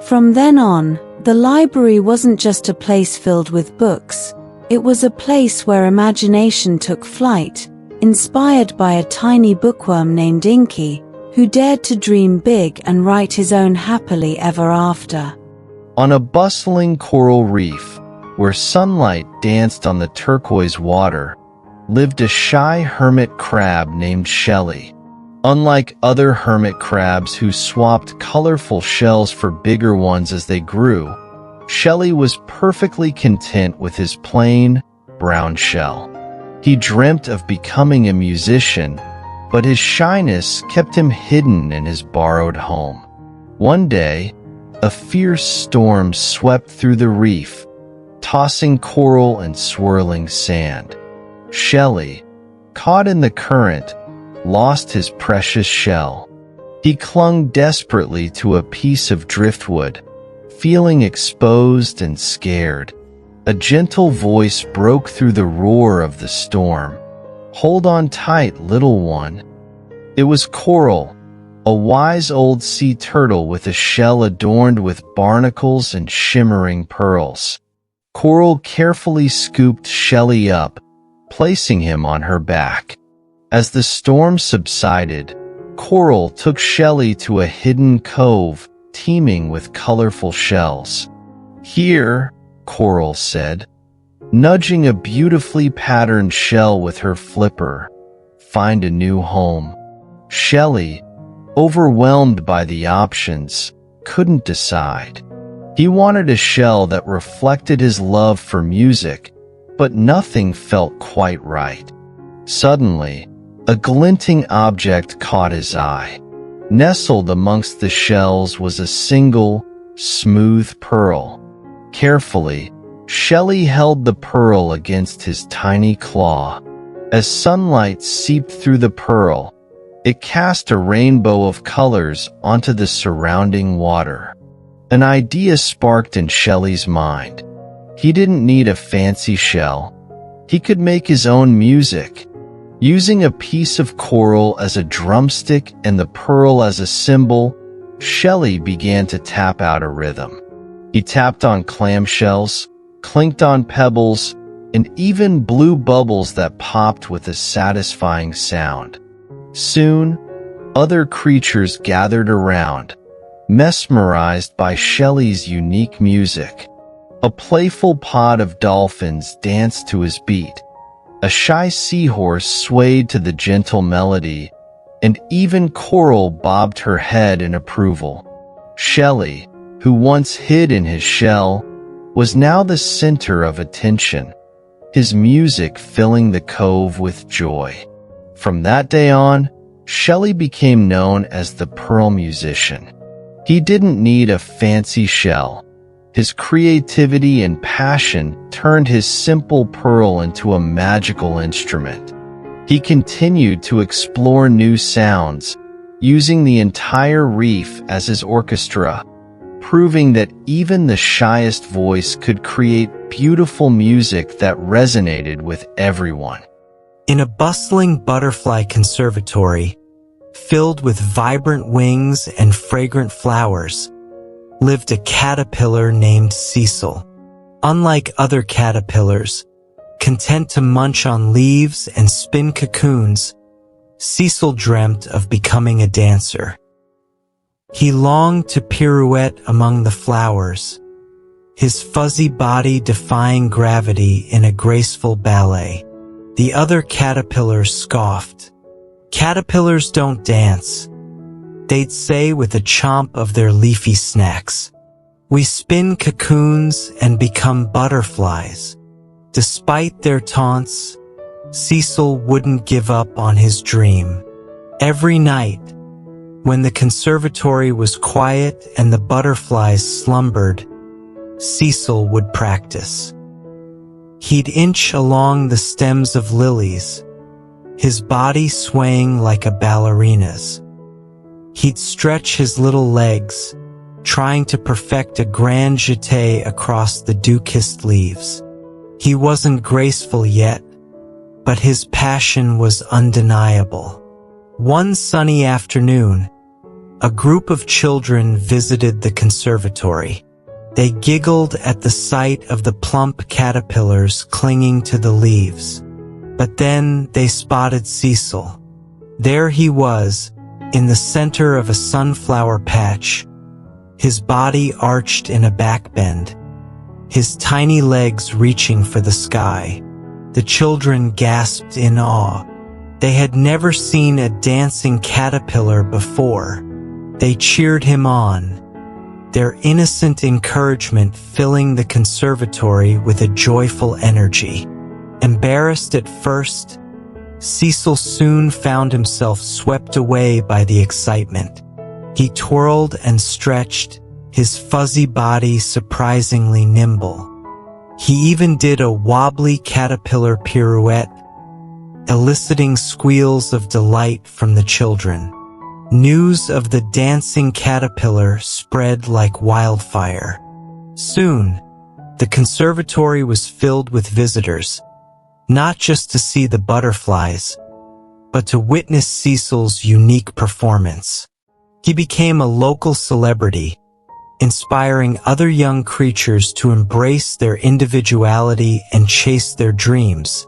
From then on, the library wasn't just a place filled with books, it was a place where imagination took flight, inspired by a tiny bookworm named Inky, who dared to dream big and write his own happily ever after. On a bustling coral reef, where sunlight danced on the turquoise water, lived a shy hermit crab named Shelly. Unlike other hermit crabs who swapped colorful shells for bigger ones as they grew, Shelly was perfectly content with his plain, brown shell. He dreamt of becoming a musician, but his shyness kept him hidden in his borrowed home. One day, a fierce storm swept through the reef, tossing coral and swirling sand. Shelly, caught in the current, lost his precious shell. He clung desperately to a piece of driftwood, feeling exposed and scared. A gentle voice broke through the roar of the storm. "Hold on tight, little one." It was Coral, a wise old sea turtle with a shell adorned with barnacles and shimmering pearls. Coral carefully scooped Shelly up, placing him on her back. As the storm subsided, Coral took Shelly to a hidden cove teeming with colorful shells. "Here," Coral said, nudging a beautifully patterned shell with her flipper, "find a new home." Shelly, overwhelmed by the options, couldn't decide. He wanted a shell that reflected his love for music, but nothing felt quite right. Suddenly, a glinting object caught his eye. Nestled amongst the shells was a single, smooth pearl. Carefully, Shelly held the pearl against his tiny claw. As sunlight seeped through the pearl, it cast a rainbow of colors onto the surrounding water. An idea sparked in Shelly's mind. He didn't need a fancy shell. He could make his own music. Using a piece of coral as a drumstick and the pearl as a cymbal, Shelly began to tap out a rhythm. He tapped on clamshells, clinked on pebbles, and even blew bubbles that popped with a satisfying sound. Soon, other creatures gathered around, mesmerized by Shelly's unique music. A playful pod of dolphins danced to his beat. A shy seahorse swayed to the gentle melody, and even Coral bobbed her head in approval. Shelly, who once hid in his shell, was now the center of attention, his music filling the cove with joy. From that day on, Shelly became known as the Pearl Musician. He didn't need a fancy shell. His creativity and passion turned his simple pearl into a magical instrument. He continued to explore new sounds, using the entire reef as his orchestra, proving that even the shyest voice could create beautiful music that resonated with everyone. In a bustling butterfly conservatory, filled with vibrant wings and fragrant flowers, lived a caterpillar named Cecil. Unlike other caterpillars, content to munch on leaves and spin cocoons, Cecil dreamt of becoming a dancer. He longed to pirouette among the flowers, his fuzzy body defying gravity in a graceful ballet. The other caterpillars scoffed. "Caterpillars don't dance," they'd say with a chomp of their leafy snacks. "We spin cocoons and become butterflies." Despite their taunts, Cecil wouldn't give up on his dream. Every night, when the conservatory was quiet and the butterflies slumbered, Cecil would practice. He'd inch along the stems of lilies, his body swaying like a ballerina's. He'd stretch his little legs, trying to perfect a grand jeté across the dew-kissed leaves. He wasn't graceful yet, but his passion was undeniable. One sunny afternoon, a group of children visited the conservatory. They giggled at the sight of the plump caterpillars clinging to the leaves. But then they spotted Cecil. There he was, in the center of a sunflower patch, his body arched in a backbend, his tiny legs reaching for the sky. The children gasped in awe. They had never seen a dancing caterpillar before. They cheered him on, their innocent encouragement filling the conservatory with a joyful energy. Embarrassed at first, Cecil soon found himself swept away by the excitement. He twirled and stretched, his fuzzy body surprisingly nimble. He even did a wobbly caterpillar pirouette, eliciting squeals of delight from the children. News of the dancing caterpillar spread like wildfire. Soon, the conservatory was filled with visitors, not just to see the butterflies, but to witness Cecil's unique performance. He became a local celebrity, inspiring other young creatures to embrace their individuality and chase their dreams,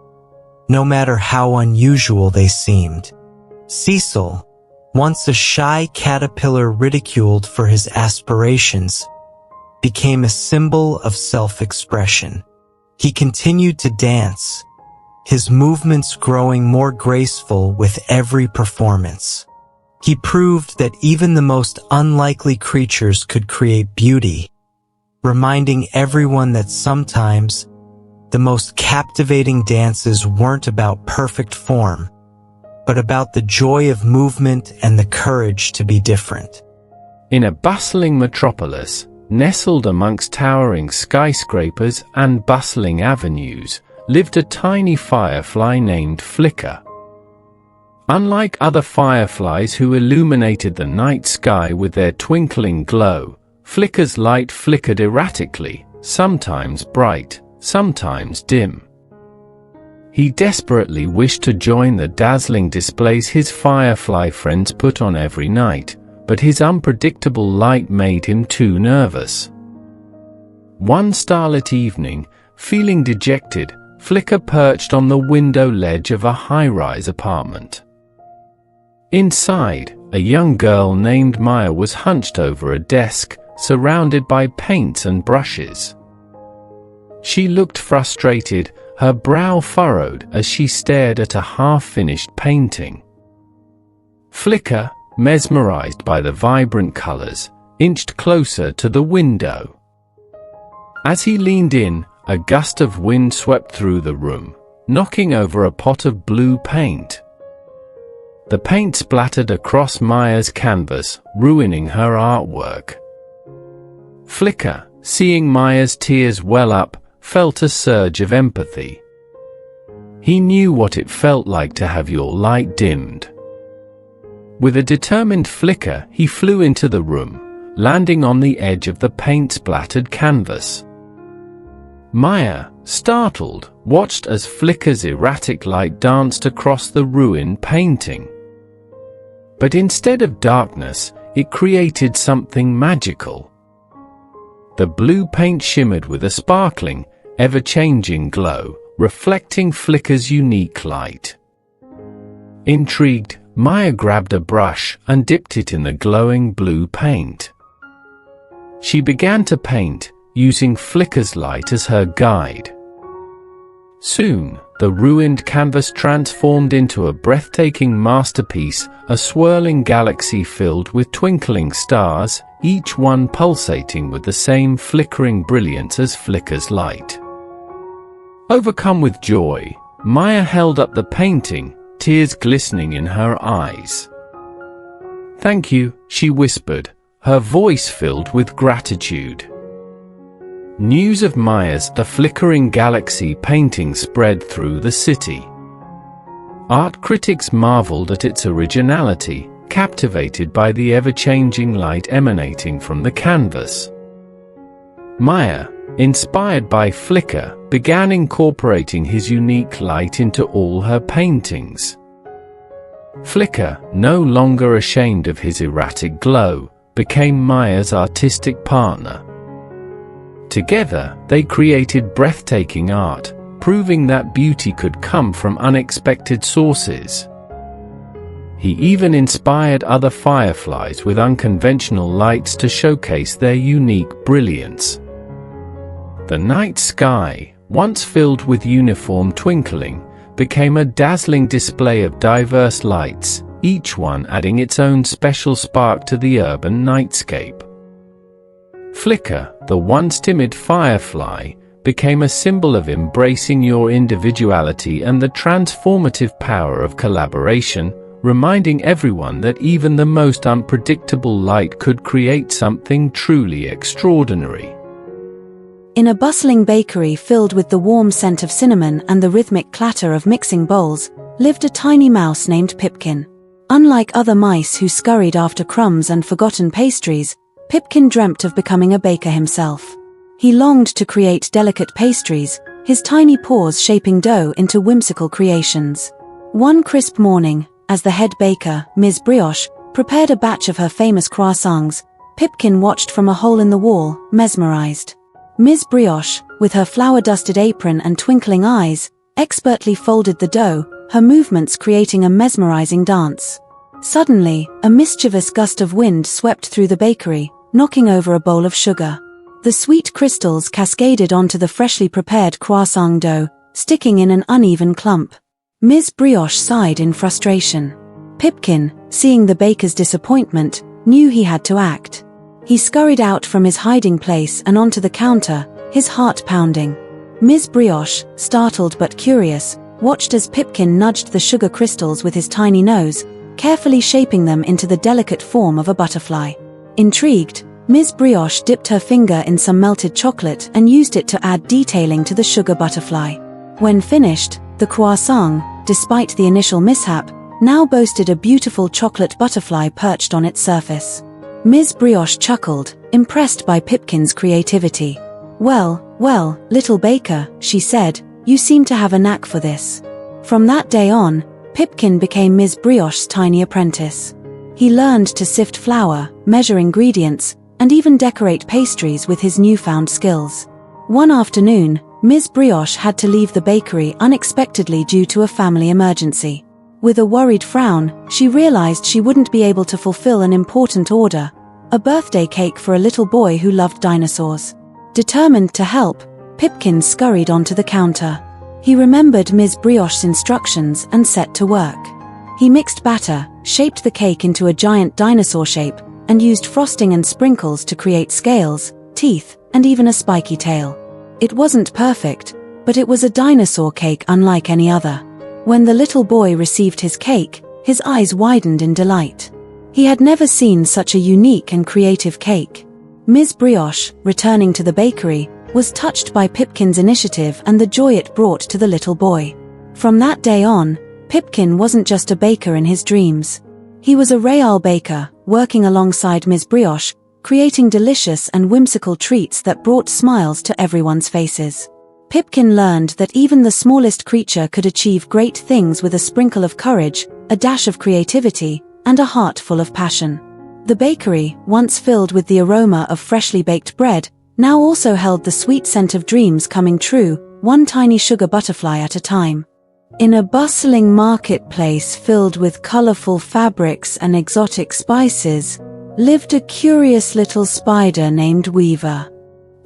no matter how unusual they seemed. Cecil, once a shy caterpillar ridiculed for his aspirations, became a symbol of self-expression. He continued to dance, his movements growing more graceful with every performance. He proved that even the most unlikely creatures could create beauty, reminding everyone that sometimes the most captivating dances weren't about perfect form, but about the joy of movement and the courage to be different. In a bustling metropolis, nestled amongst towering skyscrapers and bustling avenues, lived a tiny firefly named Flicker. Unlike other fireflies who illuminated the night sky with their twinkling glow, Flicker's light flickered erratically, sometimes bright, sometimes dim. He desperately wished to join the dazzling displays his Firefly friends put on every night, but his unpredictable light made him too nervous. One starlit evening, feeling dejected, Flicker perched on the window ledge of a high-rise apartment. Inside, a young girl named Maya was hunched over a desk, surrounded by paints and brushes. She looked frustrated, her brow furrowed as she stared at a half-finished painting. Flicker, mesmerized by the vibrant colors, inched closer to the window. As he leaned in, a gust of wind swept through the room, knocking over a pot of blue paint. The paint splattered across Maya's canvas, ruining her artwork. Flicker, seeing Maya's tears well up, felt a surge of empathy. He knew what it felt like to have your light dimmed. With a determined flicker, he flew into the room, landing on the edge of the paint-splattered canvas. Maya, startled, watched as Flicker's erratic light danced across the ruined painting. But instead of darkness, it created something magical. The blue paint shimmered with a sparkling, ever-changing glow, reflecting Flicker's unique light. Intrigued, Maya grabbed a brush and dipped it in the glowing blue paint. She began to paint, using Flicker's light as her guide. Soon, the ruined canvas transformed into a breathtaking masterpiece, a swirling galaxy filled with twinkling stars, each one pulsating with the same flickering brilliance as Flicker's light. Overcome with joy, Maya held up the painting, tears glistening in her eyes. "Thank you," she whispered, her voice filled with gratitude. News of Maya's The Flickering Galaxy painting spread through the city. Art critics marveled at its originality, captivated by the ever-changing light emanating from the canvas. Maya, inspired by Flicker, began incorporating his unique light into all her paintings. Flicker, no longer ashamed of his erratic glow, became Maya's artistic partner. Together, they created breathtaking art, proving that beauty could come from unexpected sources. He even inspired other fireflies with unconventional lights to showcase their unique brilliance. The night sky, once filled with uniform twinkling, became a dazzling display of diverse lights, each one adding its own special spark to the urban nightscape. Flicker, the once timid firefly, became a symbol of embracing your individuality and the transformative power of collaboration, reminding everyone that even the most unpredictable light could create something truly extraordinary. In a bustling bakery filled with the warm scent of cinnamon and the rhythmic clatter of mixing bowls, lived a tiny mouse named Pipkin. Unlike other mice who scurried after crumbs and forgotten pastries, Pipkin dreamt of becoming a baker himself. He longed to create delicate pastries, his tiny paws shaping dough into whimsical creations. One crisp morning, as the head baker, Ms. Brioche, prepared a batch of her famous croissants, Pipkin watched from a hole in the wall, mesmerized. Ms. Brioche, with her flour-dusted apron and twinkling eyes, expertly folded the dough, her movements creating a mesmerizing dance. Suddenly, a mischievous gust of wind swept through the bakery, knocking over a bowl of sugar. The sweet crystals cascaded onto the freshly prepared croissant dough, sticking in an uneven clump. Ms. Brioche sighed in frustration. Pipkin, seeing the baker's disappointment, knew he had to act. He scurried out from his hiding place and onto the counter, his heart pounding. Ms. Brioche, startled but curious, watched as Pipkin nudged the sugar crystals with his tiny nose, carefully shaping them into the delicate form of a butterfly. Intrigued, Ms. Brioche dipped her finger in some melted chocolate and used it to add detailing to the sugar butterfly. When finished, the croissant, despite the initial mishap, now boasted a beautiful chocolate butterfly perched on its surface. Ms. Brioche chuckled, impressed by Pipkin's creativity. Well, little baker," she said, "you seem to have a knack for this." From that day on, Pipkin became Ms. Brioche's tiny apprentice. He learned to sift flour, measure ingredients, and even decorate pastries with his newfound skills. One afternoon, Ms. Brioche had to leave the bakery unexpectedly due to a family emergency. With a worried frown, she realized she wouldn't be able to fulfill an important order, a birthday cake for a little boy who loved dinosaurs. Determined to help, Pipkin scurried onto the counter. He remembered Ms. Brioche's instructions and set to work. He mixed batter, shaped the cake into a giant dinosaur shape, and used frosting and sprinkles to create scales, teeth, and even a spiky tail. It wasn't perfect, but it was a dinosaur cake unlike any other. When the little boy received his cake, his eyes widened in delight. He had never seen such a unique and creative cake. Ms. Brioche, returning to the bakery, was touched by Pipkin's initiative and the joy it brought to the little boy. From that day on, Pipkin wasn't just a baker in his dreams. He was a real baker, working alongside Ms. Brioche, creating delicious and whimsical treats that brought smiles to everyone's faces. Pipkin learned that even the smallest creature could achieve great things with a sprinkle of courage, a dash of creativity, and a heart full of passion. The bakery, once filled with the aroma of freshly baked bread, now also held the sweet scent of dreams coming true, one tiny sugar butterfly at a time. In a bustling marketplace filled with colorful fabrics and exotic spices, lived a curious little spider named Weaver.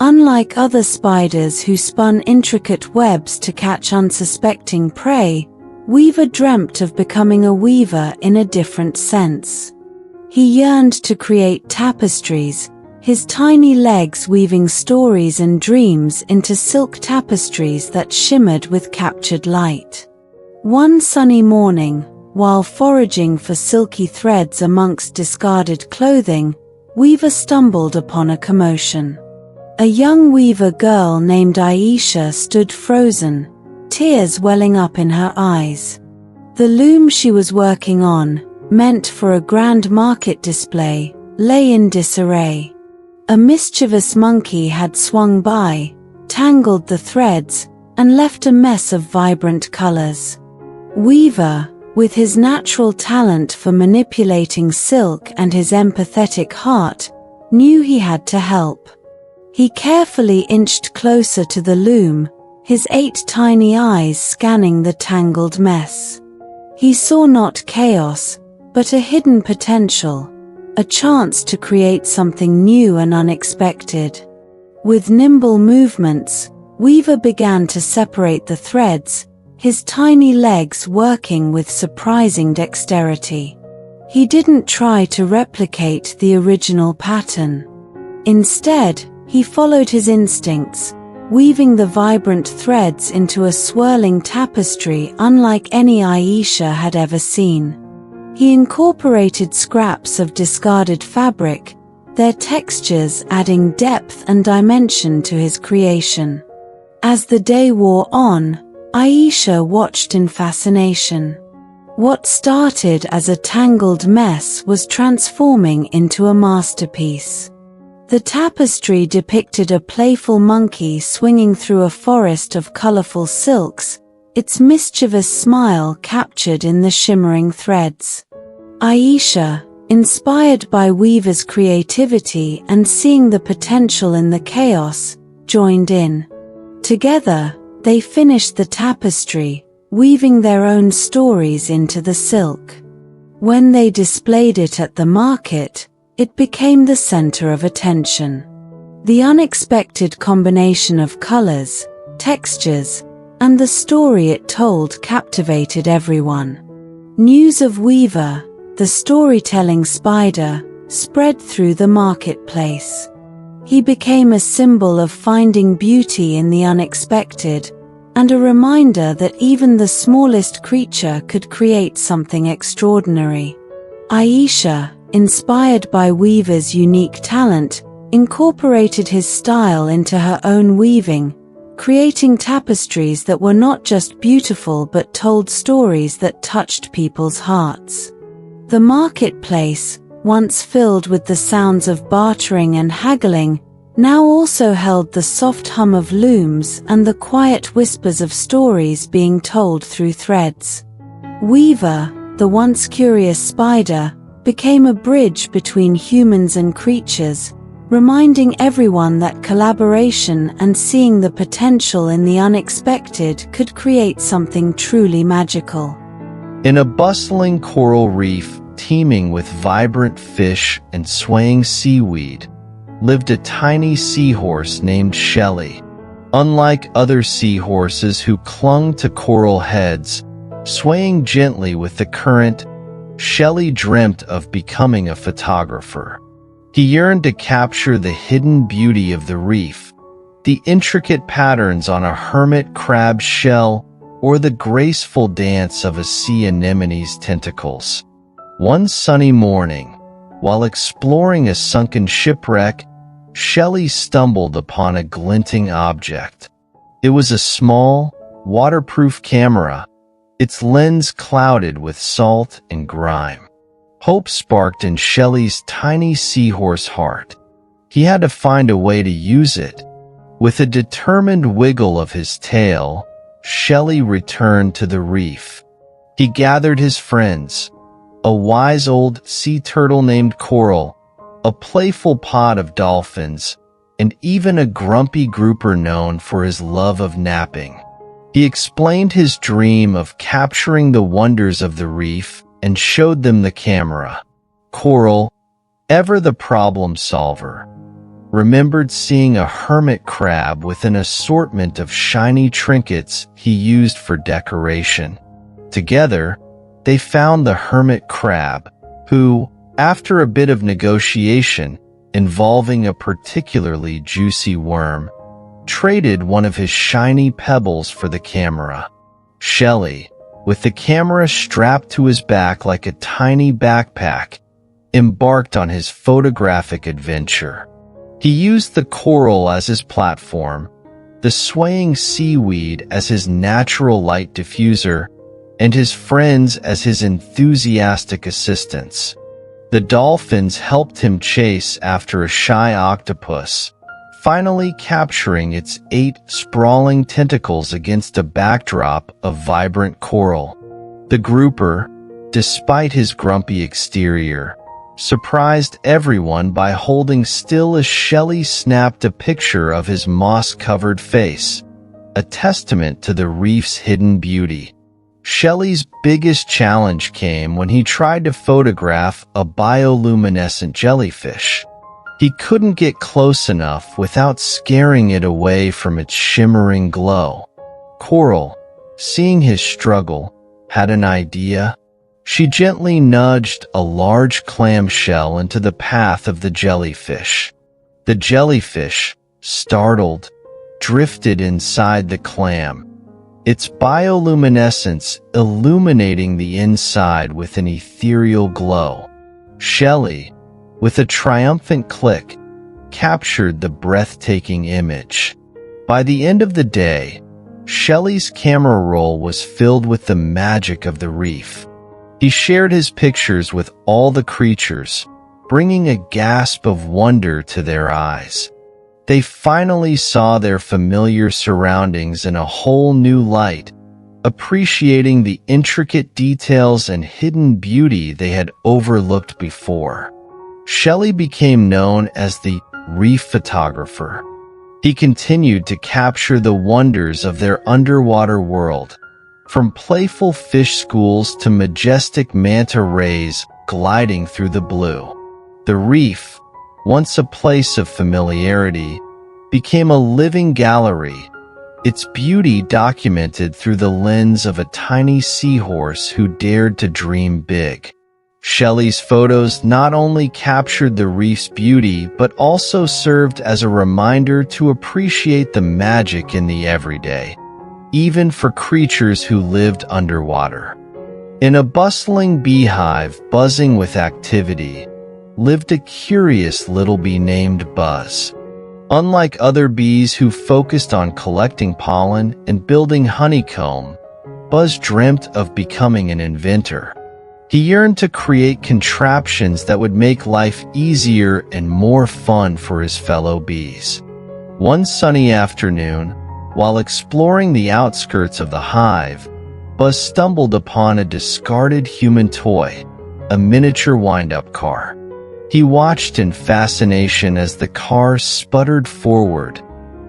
Unlike other spiders who spun intricate webs to catch unsuspecting prey, Weaver dreamt of becoming a weaver in a different sense. He yearned to create tapestries, his tiny legs weaving stories and dreams into silk tapestries that shimmered with captured light. One sunny morning, while foraging for silky threads amongst discarded clothing, Weaver stumbled upon a commotion. A young weaver girl named Aisha stood frozen, tears welling up in her eyes. The loom she was working on, meant for a grand market display, lay in disarray. A mischievous monkey had swung by, tangled the threads, and left a mess of vibrant colors. Weaver, with his natural talent for manipulating silk and his empathetic heart, knew he had to help. He carefully inched closer to the loom, his 8 tiny eyes scanning the tangled mess. He saw not chaos, but a hidden potential, a chance to create something new and unexpected. With nimble movements, Weaver began to separate the threads, his tiny legs working with surprising dexterity. He didn't try to replicate the original pattern. Instead, he followed his instincts, weaving the vibrant threads into a swirling tapestry unlike any Aisha had ever seen. He incorporated scraps of discarded fabric, their textures adding depth and dimension to his creation. As the day wore on, Aisha watched in fascination. What started as a tangled mess was transforming into a masterpiece. The tapestry depicted a playful monkey swinging through a forest of colorful silks, its mischievous smile captured in the shimmering threads. Aisha, inspired by Weaver's creativity and seeing the potential in the chaos, joined in. Together, they finished the tapestry, weaving their own stories into the silk. When they displayed it at the market, it became the center of attention. The unexpected combination of colors, textures, and the story it told captivated everyone. News of Weaver, the storytelling spider, spread through the marketplace. He became a symbol of finding beauty in the unexpected, and a reminder that even the smallest creature could create something extraordinary. Aisha, inspired by Weaver's unique talent, incorporated his style into her own weaving, creating tapestries that were not just beautiful but told stories that touched people's hearts. The marketplace, once filled with the sounds of bartering and haggling, now also held the soft hum of looms and the quiet whispers of stories being told through threads. Weaver, the once curious spider, became a bridge between humans and creatures, reminding everyone that collaboration and seeing the potential in the unexpected could create something truly magical. In a bustling coral reef teeming with vibrant fish and swaying seaweed, lived a tiny seahorse named Shelly. Unlike other seahorses who clung to coral heads, swaying gently with the current, Shelly dreamt of becoming a photographer. He yearned to capture the hidden beauty of the reef, the intricate patterns on a hermit crab shell, or the graceful dance of a sea anemone's tentacles. One sunny morning, while exploring a sunken shipwreck, Shelly stumbled upon a glinting object. It was a small, waterproof camera, its lens clouded with salt and grime. Hope sparked in Shelly's tiny seahorse heart. He had to find a way to use it. With a determined wiggle of his tail, Shelly returned to the reef. He gathered his friends, a wise old sea turtle named Coral, a playful pod of dolphins, and even a grumpy grouper known for his love of napping. He explained his dream of capturing the wonders of the reef and showed them the camera. Coral, ever the problem solver, remembered seeing a hermit crab with an assortment of shiny trinkets he used for decoration. Together, they found the hermit crab, who, after a bit of negotiation involving a particularly juicy worm, traded one of his shiny pebbles for the camera. Shelly, with the camera strapped to his back like a tiny backpack, embarked on his photographic adventure. He used the coral as his platform, the swaying seaweed as his natural light diffuser, and his friends as his enthusiastic assistants. The dolphins helped him chase after a shy octopus, finally capturing its 8 sprawling tentacles against a backdrop of vibrant coral. The grouper, despite his grumpy exterior, surprised everyone by holding still as Shelly snapped a picture of his moss-covered face, a testament to the reef's hidden beauty. Shelly's biggest challenge came when he tried to photograph a bioluminescent jellyfish. He couldn't get close enough without scaring it away from its shimmering glow. Coral, seeing his struggle, had an idea. She gently nudged a large clamshell into the path of the jellyfish. The jellyfish, startled, drifted inside the clam, its bioluminescence illuminating the inside with an ethereal glow. Shelly, with a triumphant click, captured the breathtaking image. By the end of the day, Shelly's camera roll was filled with the magic of the reef. He shared his pictures with all the creatures, bringing a gasp of wonder to their eyes. They finally saw their familiar surroundings in a whole new light, appreciating the intricate details and hidden beauty they had overlooked before. Shelly became known as the reef photographer. He continued to capture the wonders of their underwater world, from playful fish schools to majestic manta rays gliding through the blue. The reef, once a place of familiarity, became a living gallery, its beauty documented through the lens of a tiny seahorse who dared to dream big. Shelly's photos not only captured the reef's beauty but also served as a reminder to appreciate the magic in the everyday, even for creatures who lived underwater. In a bustling beehive buzzing with activity, lived a curious little bee named Buzz. Unlike other bees who focused on collecting pollen and building honeycomb, Buzz dreamt of becoming an inventor. He yearned to create contraptions that would make life easier and more fun for his fellow bees. One sunny afternoon, while exploring the outskirts of the hive, Buzz stumbled upon a discarded human toy, a miniature wind-up car. He watched in fascination as the car sputtered forward,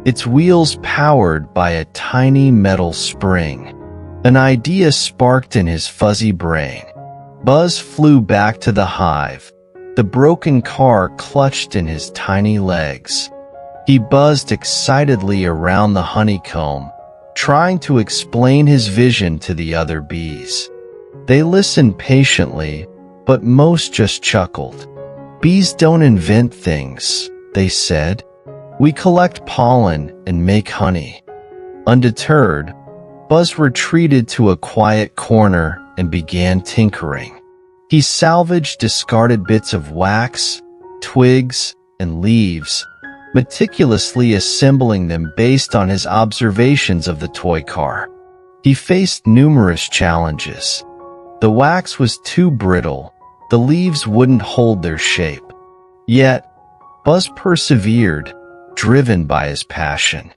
its wheels powered by a tiny metal spring. An idea sparked in his fuzzy brain. Buzz flew back to the hive, the broken car clutched in his tiny legs. He buzzed excitedly around the honeycomb, trying to explain his vision to the other bees. They listened patiently, but most just chuckled. "Bees don't invent things," they said. "We collect pollen and make honey." Undeterred, Buzz retreated to a quiet corner and began tinkering. He salvaged discarded bits of wax, twigs, and leaves, meticulously assembling them based on his observations of the toy car. He faced numerous challenges. The wax was too brittle, the leaves wouldn't hold their shape. Yet, Buzz persevered, driven by his passion.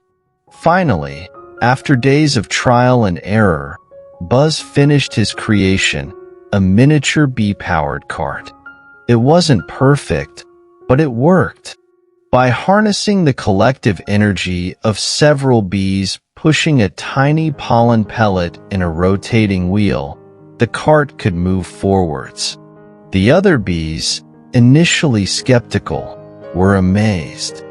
Finally, after days of trial and error, Buzz finished his creation, a miniature bee-powered cart. It wasn't perfect, but it worked. By harnessing the collective energy of several bees pushing a tiny pollen pellet in a rotating wheel, the cart could move forwards. The other bees, initially skeptical, were amazed.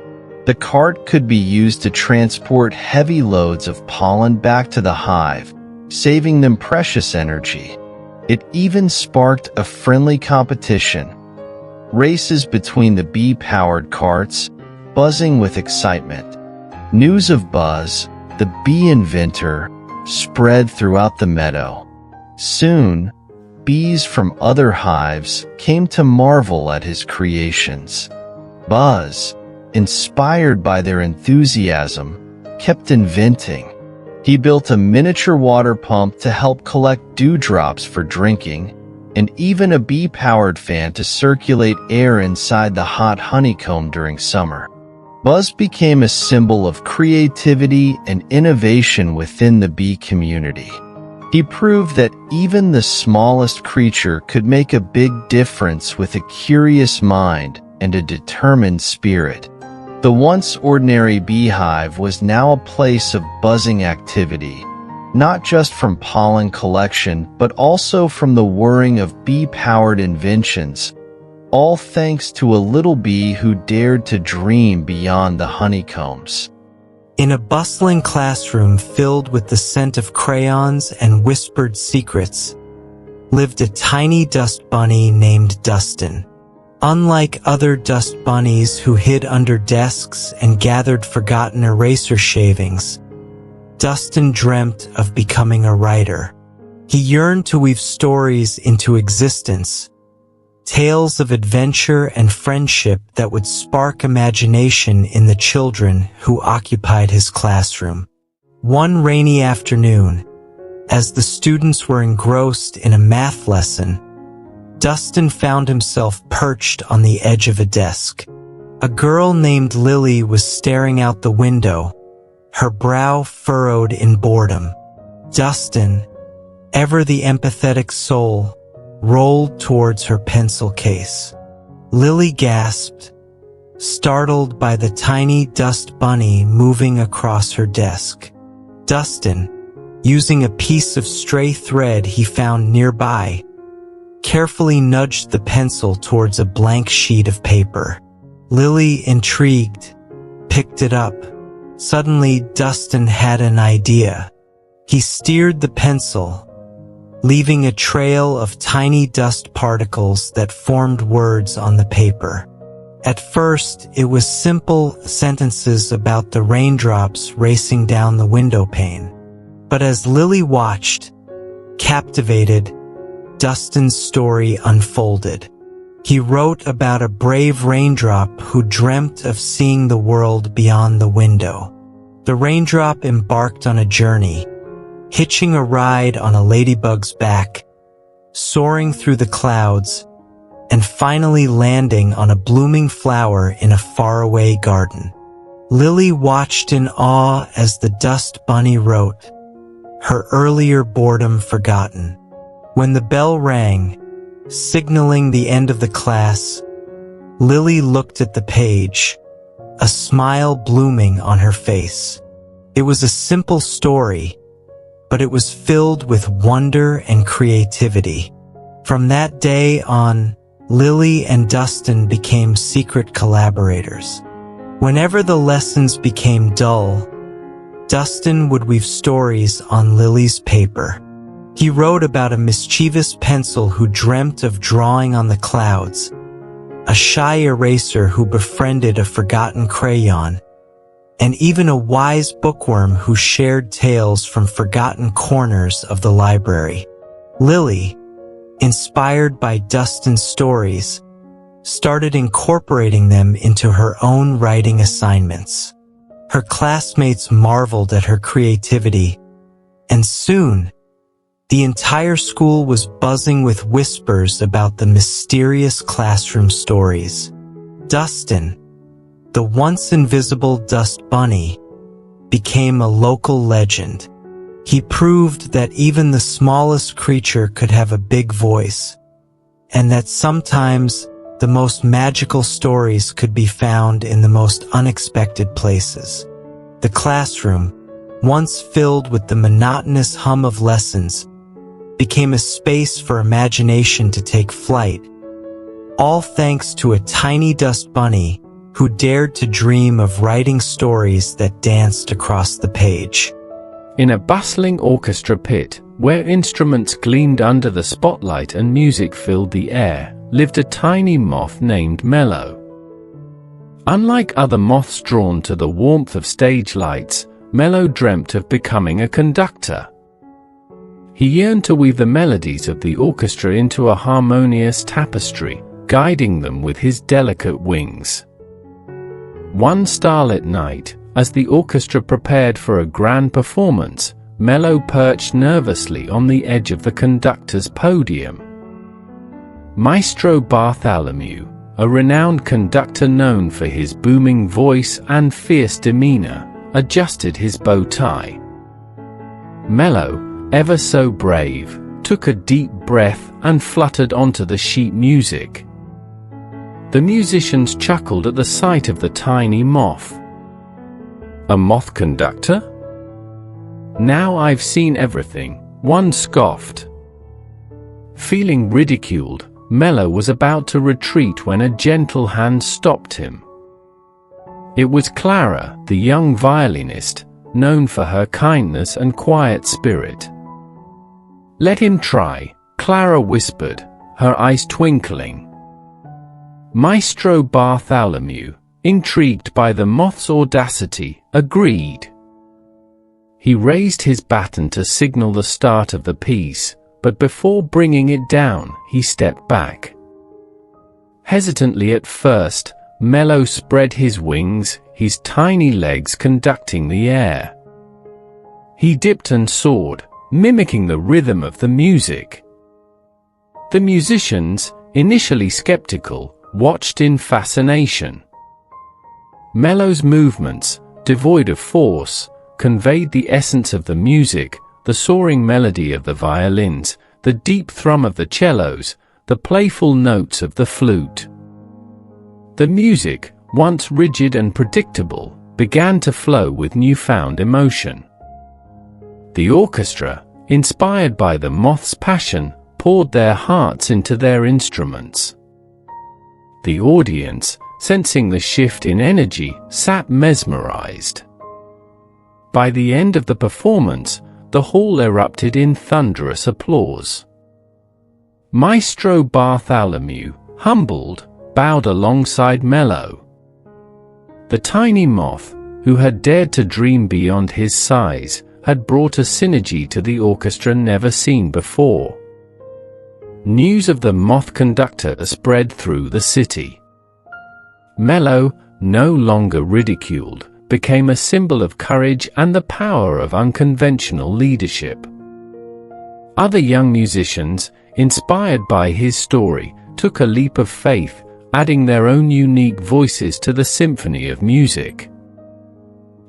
The cart could be used to transport heavy loads of pollen back to the hive, saving them precious energy. It even sparked a friendly competition. Races between the bee-powered carts, buzzing with excitement. News of Buzz, the bee inventor, spread throughout the meadow. Soon, bees from other hives came to marvel at his creations. Buzz, inspired by their enthusiasm, kept inventing. He built a miniature water pump to help collect dewdrops for drinking, and even a bee-powered fan to circulate air inside the hot honeycomb during summer. Buzz became a symbol of creativity and innovation within the bee community. He proved that even the smallest creature could make a big difference with a curious mind and a determined spirit. The once ordinary beehive was now a place of buzzing activity, not just from pollen collection, but also from the whirring of bee-powered inventions, all thanks to a little bee who dared to dream beyond the honeycombs. In a bustling classroom filled with the scent of crayons and whispered secrets, lived a tiny dust bunny named Dustin. Unlike other dust bunnies who hid under desks and gathered forgotten eraser shavings, Dustin dreamt of becoming a writer. He yearned to weave stories into existence, tales of adventure and friendship that would spark imagination in the children who occupied his classroom. One rainy afternoon, as the students were engrossed in a math lesson, Dustin found himself perched on the edge of a desk. A girl named Lily was staring out the window, her brow furrowed in boredom. Dustin, ever the empathetic soul, rolled towards her pencil case. Lily gasped, startled by the tiny dust bunny moving across her desk. Dustin, using a piece of stray thread he found nearby, carefully nudged the pencil towards a blank sheet of paper. Lily, intrigued, picked it up. Suddenly, Dustin had an idea. He steered the pencil, leaving a trail of tiny dust particles that formed words on the paper. At first, it was simple sentences about the raindrops racing down the window pane. But as Lily watched, captivated, Dustin's story unfolded. He wrote about a brave raindrop who dreamt of seeing the world beyond the window. The raindrop embarked on a journey, hitching a ride on a ladybug's back, soaring through the clouds, and finally landing on a blooming flower in a faraway garden. Lily watched in awe as the dust bunny wrote, her earlier boredom forgotten. When the bell rang, signaling the end of the class, Lily looked at the page, a smile blooming on her face. It was a simple story, but it was filled with wonder and creativity. From that day on, Lily and Dustin became secret collaborators. Whenever the lessons became dull, Dustin would weave stories on Lily's paper. He wrote about a mischievous pencil who dreamt of drawing on the clouds, a shy eraser who befriended a forgotten crayon, and even a wise bookworm who shared tales from forgotten corners of the library. Lily, inspired by Dustin's stories, started incorporating them into her own writing assignments. Her classmates marveled at her creativity, and soon, the entire school was buzzing with whispers about the mysterious classroom stories. Dustin, the once invisible dust bunny, became a local legend. He proved that even the smallest creature could have a big voice, and that sometimes the most magical stories could be found in the most unexpected places. The classroom, once filled with the monotonous hum of lessons, became a space for imagination to take flight, all thanks to a tiny dust bunny who dared to dream of writing stories that danced across the page. In a bustling orchestra pit, where instruments gleamed under the spotlight and music filled the air, lived a tiny moth named Mellow. Unlike other moths drawn to the warmth of stage lights, Mellow dreamt of becoming a conductor. He yearned to weave the melodies of the orchestra into a harmonious tapestry, guiding them with his delicate wings. One starlit night, as the orchestra prepared for a grand performance, Mellow perched nervously on the edge of the conductor's podium. Maestro Bartholomew, a renowned conductor known for his booming voice and fierce demeanor, adjusted his bow tie. Mellow, ever so brave, took a deep breath and fluttered onto the sheet music. The musicians chuckled at the sight of the tiny moth. "A moth conductor? Now I've seen everything," one scoffed. Feeling ridiculed, Mellow was about to retreat when a gentle hand stopped him. It was Clara, the young violinist, known for her kindness and quiet spirit. "Let him try," Clara whispered, her eyes twinkling. Maestro Bartholomew, intrigued by the moth's audacity, agreed. He raised his baton to signal the start of the piece, but before bringing it down, he stepped back. Hesitantly at first, Mellow spread his wings, his tiny legs conducting the air. He dipped and soared, mimicking the rhythm of the music. The musicians, initially skeptical, watched in fascination. Mellow's movements, devoid of force, conveyed the essence of the music, the soaring melody of the violins, the deep thrum of the cellos, the playful notes of the flute. The music, once rigid and predictable, began to flow with newfound emotion. The orchestra, inspired by the moth's passion, poured their hearts into their instruments. The audience, sensing the shift in energy, sat mesmerized. By the end of the performance, the hall erupted in thunderous applause. Maestro Bartholomew, humbled, bowed alongside Mellow. The tiny moth, who had dared to dream beyond his size, had brought a synergy to the orchestra never seen before. News of the moth conductor spread through the city. Mellow, no longer ridiculed, became a symbol of courage and the power of unconventional leadership. Other young musicians, inspired by his story, took a leap of faith, adding their own unique voices to the symphony of music.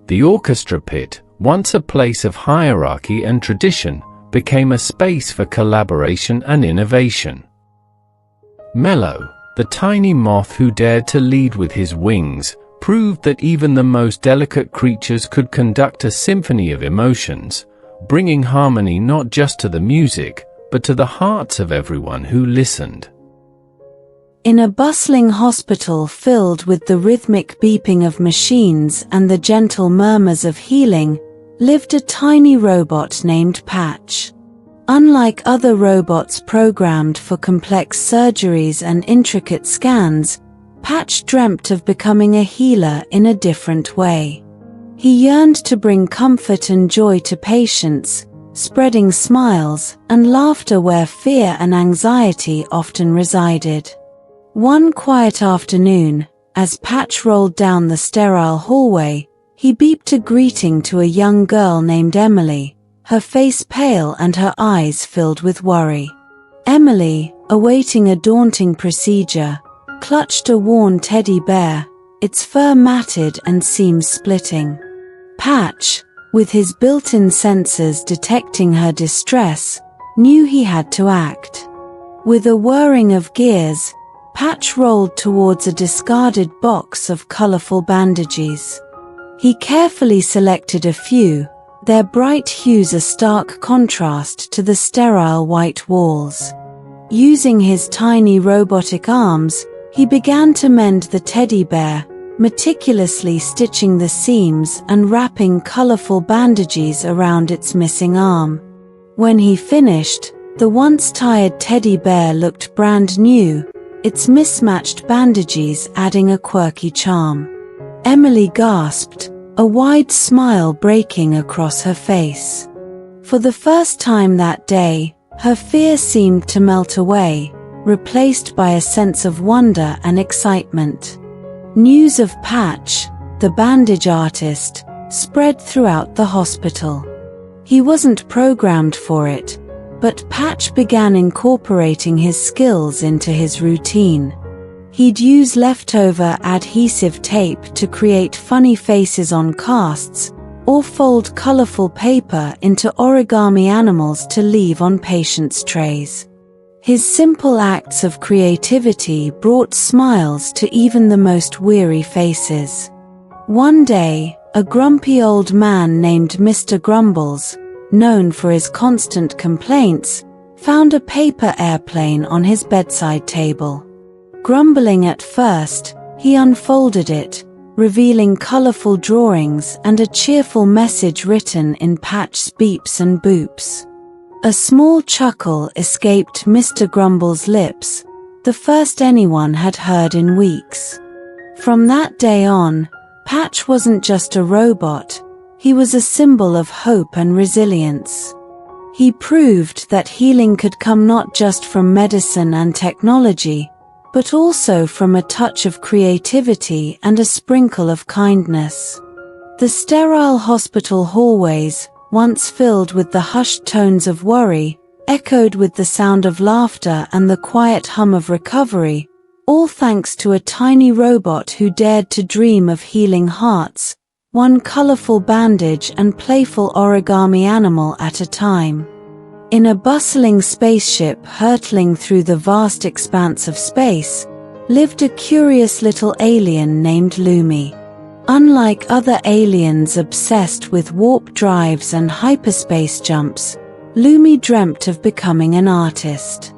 The orchestra pit, once a place of hierarchy and tradition, became a space for collaboration and innovation. Mellow, the tiny moth who dared to lead with his wings, proved that even the most delicate creatures could conduct a symphony of emotions, bringing harmony not just to the music, but to the hearts of everyone who listened. In a bustling hospital filled with the rhythmic beeping of machines and the gentle murmurs of healing, lived a tiny robot named Patch. Unlike other robots programmed for complex surgeries and intricate scans, Patch dreamt of becoming a healer in a different way. He yearned to bring comfort and joy to patients, spreading smiles and laughter where fear and anxiety often resided. One quiet afternoon, as Patch rolled down the sterile hallway, he beeped a greeting to a young girl named Emily, her face pale and her eyes filled with worry. Emily, awaiting a daunting procedure, clutched a worn teddy bear, its fur matted and seams splitting. Patch, with his built-in sensors detecting her distress, knew he had to act. With a whirring of gears, Patch rolled towards a discarded box of colorful bandages. He carefully selected a few, their bright hues a stark contrast to the sterile white walls. Using his tiny robotic arms, he began to mend the teddy bear, meticulously stitching the seams and wrapping colorful bandages around its missing arm. When he finished, the once tired teddy bear looked brand new, its mismatched bandages adding a quirky charm. Emily gasped, a wide smile breaking across her face. For the first time that day, her fear seemed to melt away, replaced by a sense of wonder and excitement. News of Patch, the bandage artist, spread throughout the hospital. He wasn't programmed for it, but Patch began incorporating his skills into his routine. He'd use leftover adhesive tape to create funny faces on casts, or fold colorful paper into origami animals to leave on patients' trays. His simple acts of creativity brought smiles to even the most weary faces. One day, a grumpy old man named Mr. Grumbles, known for his constant complaints, found a paper airplane on his bedside table. Grumbling at first, he unfolded it, revealing colorful drawings and a cheerful message written in Patch's beeps and boops. A small chuckle escaped Mr. Grumble's lips, the first anyone had heard in weeks. From that day on, Patch wasn't just a robot, he was a symbol of hope and resilience. He proved that healing could come not just from medicine and technology, but also from a touch of creativity and a sprinkle of kindness. The sterile hospital hallways, once filled with the hushed tones of worry, echoed with the sound of laughter and the quiet hum of recovery, all thanks to a tiny robot who dared to dream of healing hearts, one colorful bandage and playful origami animal at a time. In a bustling spaceship hurtling through the vast expanse of space, lived a curious little alien named Lumi. Unlike other aliens obsessed with warp drives and hyperspace jumps, Lumi dreamt of becoming an artist.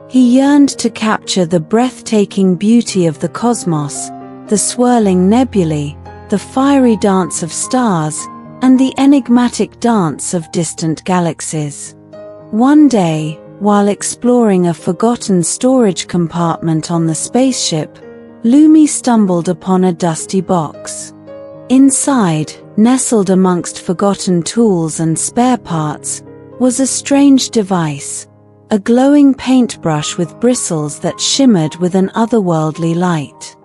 He yearned to capture the breathtaking beauty of the cosmos, the swirling nebulae, the fiery dance of stars, and the enigmatic dance of distant galaxies. One day, while exploring a forgotten storage compartment on the spaceship, Lumi stumbled upon a dusty box. Inside, nestled amongst forgotten tools and spare parts, was a strange device, a glowing paintbrush with bristles that shimmered with an otherworldly light.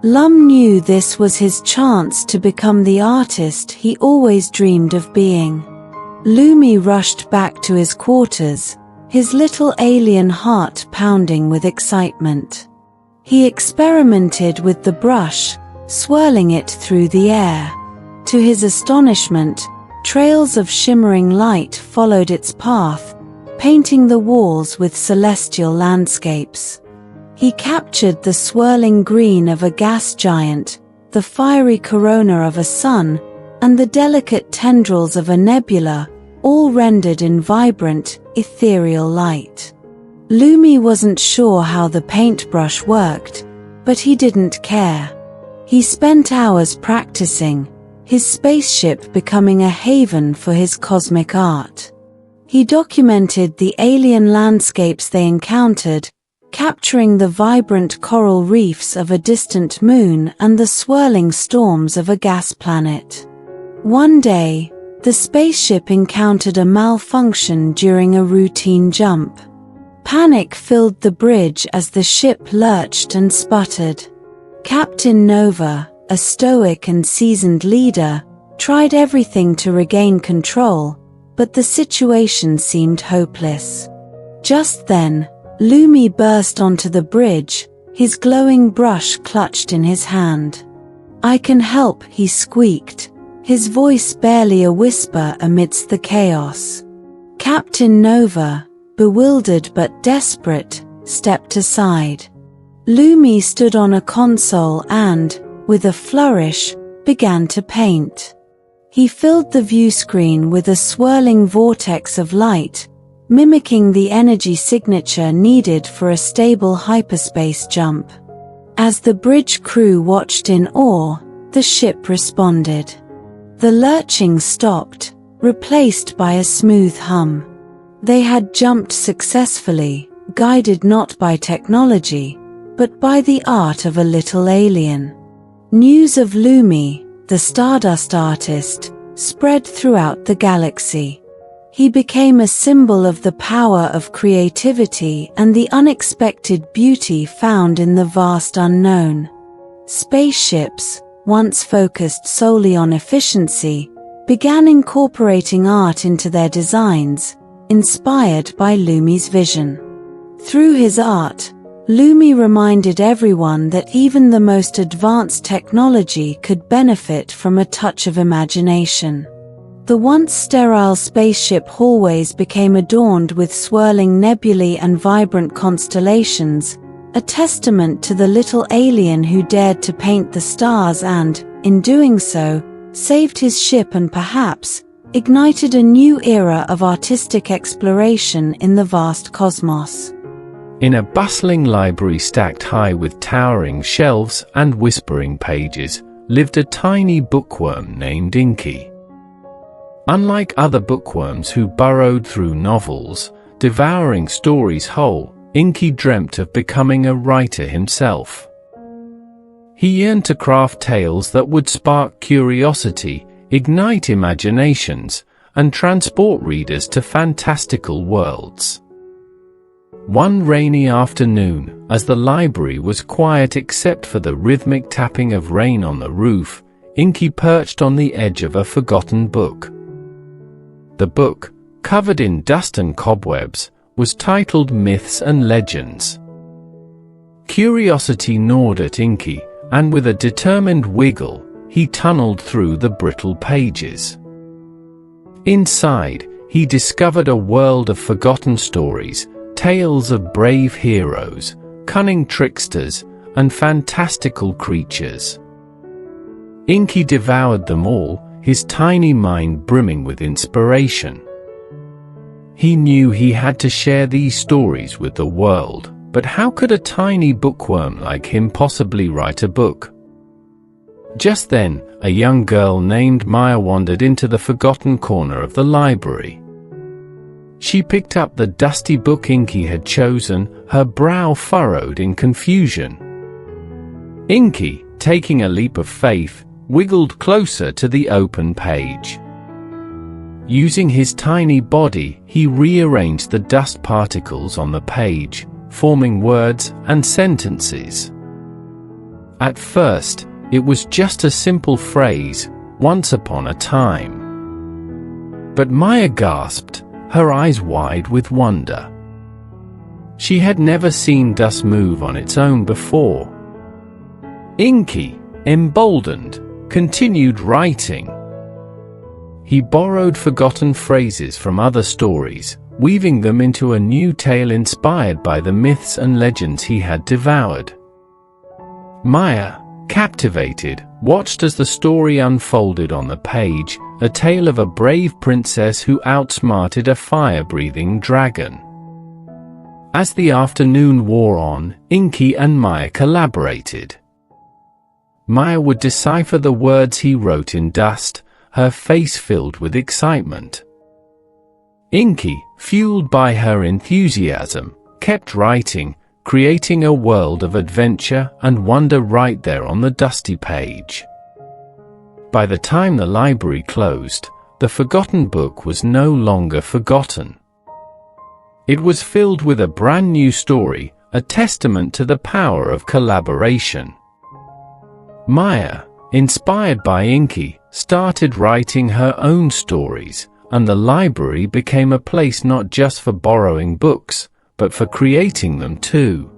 Lum knew this was his chance to become the artist he always dreamed of being. Lumi rushed back to his quarters, his little alien heart pounding with excitement. He experimented with the brush, swirling it through the air. To his astonishment, trails of shimmering light followed its path, painting the walls with celestial landscapes. He captured the swirling green of a gas giant, the fiery corona of a sun, and the delicate tendrils of a nebula, all rendered in vibrant, ethereal light. Lumi wasn't sure how the paintbrush worked, but he didn't care. He spent hours practicing, his spaceship becoming a haven for his cosmic art. He documented the alien landscapes they encountered, capturing the vibrant coral reefs of a distant moon and the swirling storms of a gas planet. One day, the spaceship encountered a malfunction during a routine jump. Panic filled the bridge as the ship lurched and sputtered. Captain Nova, a stoic and seasoned leader, tried everything to regain control, but the situation seemed hopeless. Just then, Lumi burst onto the bridge, his glowing brush clutched in his hand. "I can help," he squeaked, his voice barely a whisper amidst the chaos. Captain Nova, bewildered but desperate, stepped aside. Lumi stood on a console and, with a flourish, began to paint. He filled the view screen with a swirling vortex of light, mimicking the energy signature needed for a stable hyperspace jump. As the bridge crew watched in awe, the ship responded. The lurching stopped, replaced by a smooth hum. They had jumped successfully, guided not by technology, but by the art of a little alien. News of Lumi, the Stardust artist, spread throughout the galaxy. He became a symbol of the power of creativity and the unexpected beauty found in the vast unknown. Spaceships, once focused solely on efficiency, began incorporating art into their designs, inspired by Lumi's vision. Through his art, Lumi reminded everyone that even the most advanced technology could benefit from a touch of imagination. The once sterile spaceship hallways became adorned with swirling nebulae and vibrant constellations, a testament to the little alien who dared to paint the stars and, in doing so, saved his ship and perhaps ignited a new era of artistic exploration in the vast cosmos. In a bustling library stacked high with towering shelves and whispering pages, lived a tiny bookworm named Inky. Unlike other bookworms who burrowed through novels, devouring stories whole, Inky dreamt of becoming a writer himself. He yearned to craft tales that would spark curiosity, ignite imaginations, and transport readers to fantastical worlds. One rainy afternoon, as the library was quiet except for the rhythmic tapping of rain on the roof, Inky perched on the edge of a forgotten book. The book, covered in dust and cobwebs, was titled Myths and Legends. Curiosity gnawed at Inky, and with a determined wiggle, he tunneled through the brittle pages. Inside, he discovered a world of forgotten stories, tales of brave heroes, cunning tricksters, and fantastical creatures. Inky devoured them all, his tiny mind brimming with inspiration. He knew he had to share these stories with the world, but how could a tiny bookworm like him possibly write a book? Just then, a young girl named Maya wandered into the forgotten corner of the library. She picked up the dusty book Inky had chosen, her brow furrowed in confusion. Inky, taking a leap of faith, wiggled closer to the open page. Using his tiny body, he rearranged the dust particles on the page, forming words and sentences. At first, it was just a simple phrase, "Once upon a time." But Maya gasped, her eyes wide with wonder. She had never seen dust move on its own before. Inky, emboldened, continued writing. He borrowed forgotten phrases from other stories, weaving them into a new tale inspired by the myths and legends he had devoured. Maya, captivated, watched as the story unfolded on the page, a tale of a brave princess who outsmarted a fire-breathing dragon. As the afternoon wore on, Inky and Maya collaborated. Maya would decipher the words he wrote in dust, her face filled with excitement. Inky, fueled by her enthusiasm, kept writing, creating a world of adventure and wonder right there on the dusty page. By the time the library closed, the forgotten book was no longer forgotten. It was filled with a brand new story, a testament to the power of collaboration. Maya, inspired by Inky, started writing her own stories, and the library became a place not just for borrowing books, but for creating them too.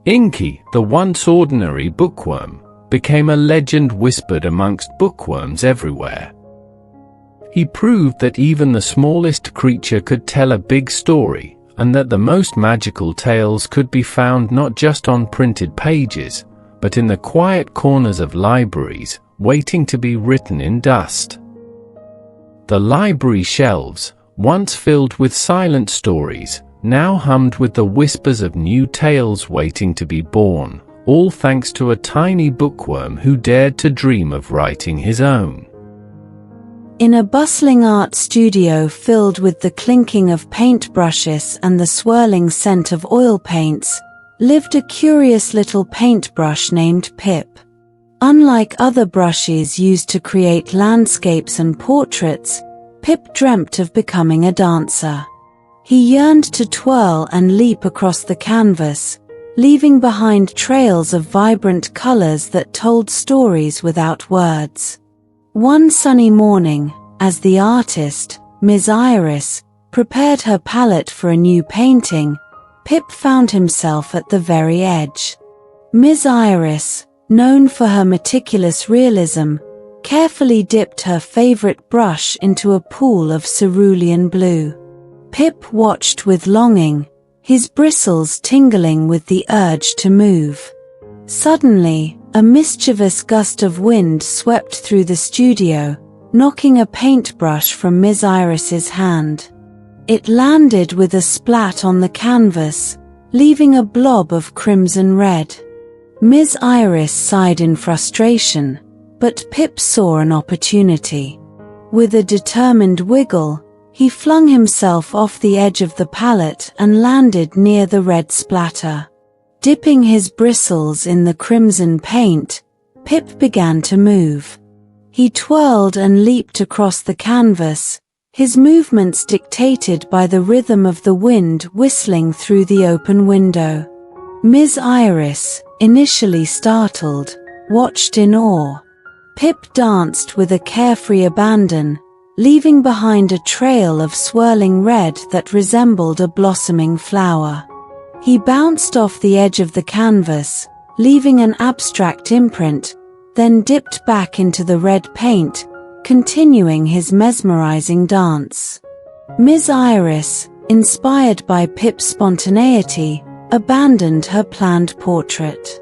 Inky, the once ordinary bookworm, became a legend whispered amongst bookworms everywhere. He proved that even the smallest creature could tell a big story, and that the most magical tales could be found not just on printed pages, but in the quiet corners of libraries, waiting to be written in dust. The library shelves, once filled with silent stories, now hummed with the whispers of new tales waiting to be born, all thanks to a tiny bookworm who dared to dream of writing his own. In a bustling art studio filled with the clinking of paintbrushes and the swirling scent of oil paints, lived a curious little paintbrush named Pip. Unlike other brushes used to create landscapes and portraits, Pip dreamt of becoming a dancer. He yearned to twirl and leap across the canvas, leaving behind trails of vibrant colors that told stories without words. One sunny morning, as the artist, Ms. Iris, prepared her palette for a new painting, Pip found himself at the very edge. Ms. Iris, known for her meticulous realism, carefully dipped her favorite brush into a pool of cerulean blue. Pip watched with longing, his bristles tingling with the urge to move. Suddenly, a mischievous gust of wind swept through the studio, knocking a paintbrush from Ms. Iris's hand. It landed with a splat on the canvas, leaving a blob of crimson red. Ms. Iris sighed in frustration, but Pip saw an opportunity. With a determined wiggle, he flung himself off the edge of the palette and landed near the red splatter. Dipping his bristles in the crimson paint, Pip began to move. He twirled and leaped across the canvas, his movements dictated by the rhythm of the wind whistling through the open window. Ms. Iris, initially startled, watched in awe. Pip danced with a carefree abandon, leaving behind a trail of swirling red that resembled a blossoming flower. He bounced off the edge of the canvas, leaving an abstract imprint, then dipped back into the red paint, continuing his mesmerizing dance. Ms. Iris, inspired by Pip's spontaneity, abandoned her planned portrait.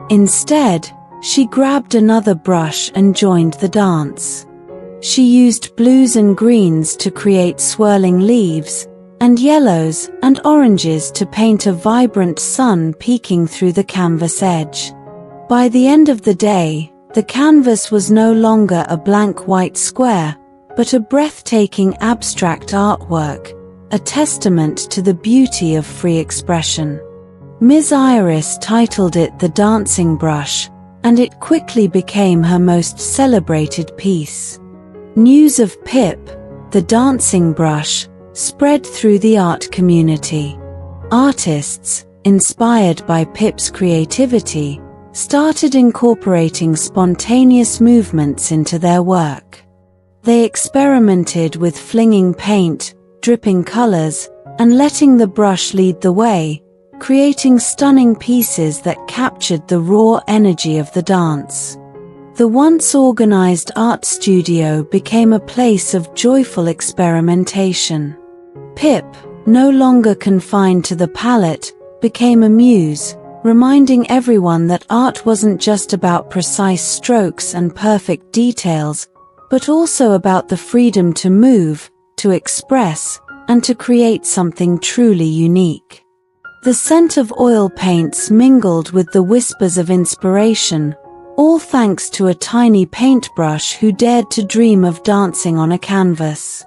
Instead, she grabbed another brush and joined the dance. She used blues and greens to create swirling leaves, and yellows and oranges to paint a vibrant sun peeking through the canvas edge. By the end of the day, the canvas was no longer a blank white square, but a breathtaking abstract artwork, a testament to the beauty of free expression. Ms. Iris titled it The Dancing Brush, and it quickly became her most celebrated piece. News of Pip, the dancing brush, spread through the art community. Artists, inspired by Pip's creativity, started incorporating spontaneous movements into their work. They experimented with flinging paint, dripping colors, and letting the brush lead the way, creating stunning pieces that captured the raw energy of the dance. The once organized art studio became a place of joyful experimentation. Pip, no longer confined to the palette, became a muse, reminding everyone that art wasn't just about precise strokes and perfect details, but also about the freedom to move, to express, and to create something truly unique. The scent of oil paints mingled with the whispers of inspiration, all thanks to a tiny paintbrush who dared to dream of dancing on a canvas.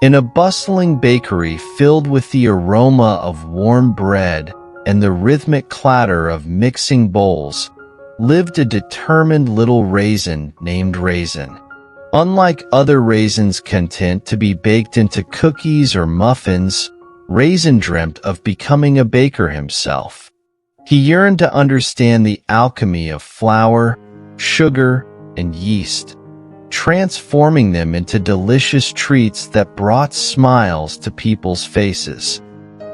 In a bustling bakery filled with the aroma of warm bread and the rhythmic clatter of mixing bowls, lived a determined little raisin named Raisin. Unlike other raisins content to be baked into cookies or muffins, Raisin dreamt of becoming a baker himself. He yearned to understand the alchemy of flour, sugar, and yeast, transforming them into delicious treats that brought smiles to people's faces.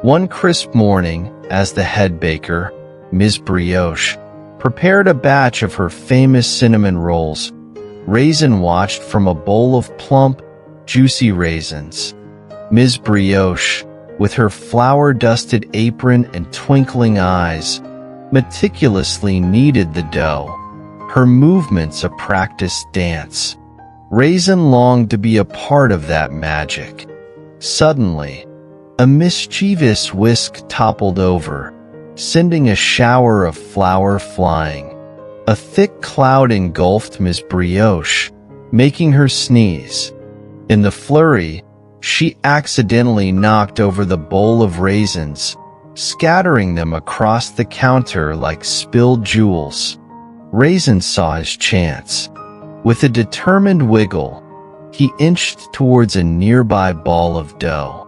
One crisp morning, as the head baker, Ms. Brioche, prepared a batch of her famous cinnamon rolls, Raisin watched from a bowl of plump, juicy raisins. Ms. Brioche, with her flour-dusted apron and twinkling eyes, meticulously kneaded the dough, her movements a practiced dance. Raisin longed to be a part of that magic. Suddenly, a mischievous whisk toppled over, sending a shower of flour flying. A thick cloud engulfed Ms. Brioche, making her sneeze. In the flurry, she accidentally knocked over the bowl of raisins, scattering them across the counter like spilled jewels. Raisin saw his chance. With a determined wiggle, he inched towards a nearby ball of dough.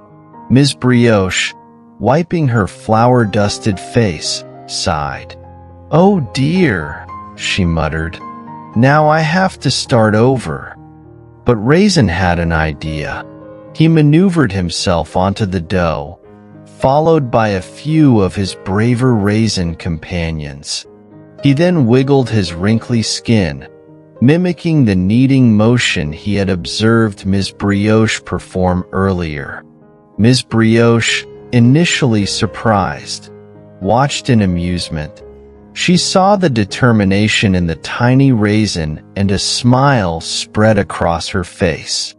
Ms. Brioche, wiping her flour-dusted face, sighed. "Oh dear," she muttered. "Now I have to start over." But Raisin had an idea. He maneuvered himself onto the dough, followed by a few of his braver raisin companions. He then wiggled his wrinkly skin, mimicking the kneading motion he had observed Ms. Brioche perform earlier. Ms. Brioche, initially surprised, watched in amusement. She saw the determination in the tiny raisin and a smile spread across her face.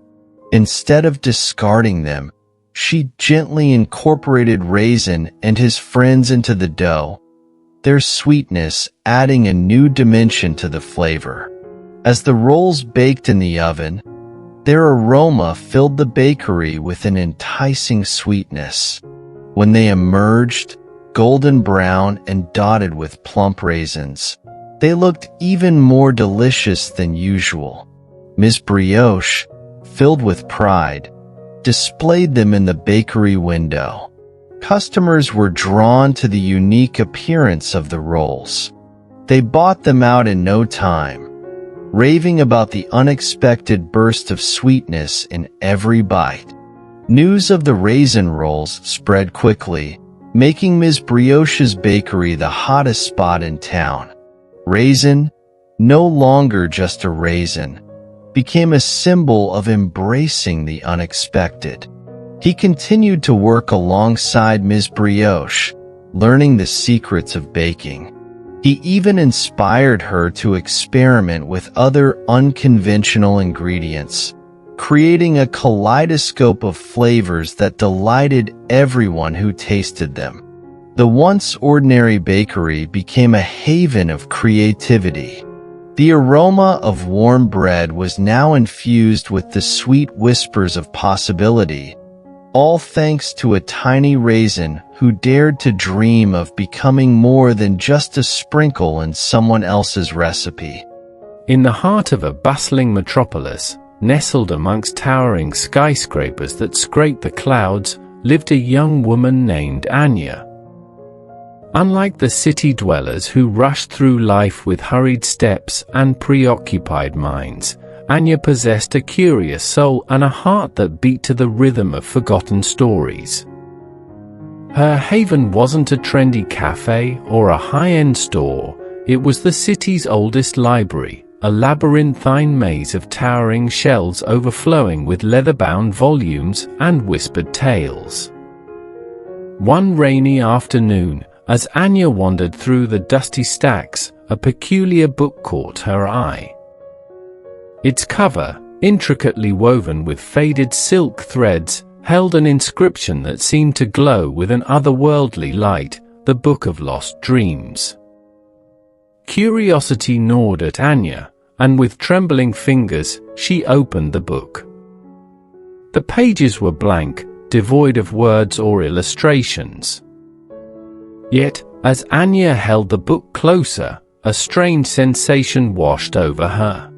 Instead of discarding them, she gently incorporated Raisin and his friends into the dough, their sweetness adding a new dimension to the flavor. As the rolls baked in the oven, their aroma filled the bakery with an enticing sweetness. When they emerged, golden brown and dotted with plump raisins, they looked even more delicious than usual. Ms. Brioche, filled with pride, displayed them in the bakery window. Customers were drawn to the unique appearance of the rolls. They bought them out in no time, raving about the unexpected burst of sweetness in every bite. News of the raisin rolls spread quickly, making Ms. Brioche's bakery the hottest spot in town. Raisin, no longer just a raisin, became a symbol of embracing the unexpected. He continued to work alongside Ms. Brioche, learning the secrets of baking. He even inspired her to experiment with other unconventional ingredients, creating a kaleidoscope of flavors that delighted everyone who tasted them. The once ordinary bakery became a haven of creativity. The aroma of warm bread was now infused with the sweet whispers of possibility, all thanks to a tiny raisin who dared to dream of becoming more than just a sprinkle in someone else's recipe. In the heart of a bustling metropolis, nestled amongst towering skyscrapers that scraped the clouds, lived a young woman named Anya. Unlike the city dwellers who rushed through life with hurried steps and preoccupied minds, Anya possessed a curious soul and a heart that beat to the rhythm of forgotten stories. Her haven wasn't a trendy cafe or a high-end store, it was the city's oldest library, a labyrinthine maze of towering shelves overflowing with leather-bound volumes and whispered tales. One rainy afternoon, as Anya wandered through the dusty stacks, a peculiar book caught her eye. Its cover, intricately woven with faded silk threads, held an inscription that seemed to glow with an otherworldly light, the Book of Lost Dreams. Curiosity gnawed at Anya, and with trembling fingers, she opened the book. The pages were blank, devoid of words or illustrations. Yet, as Anya held the book closer, a strange sensation washed over her.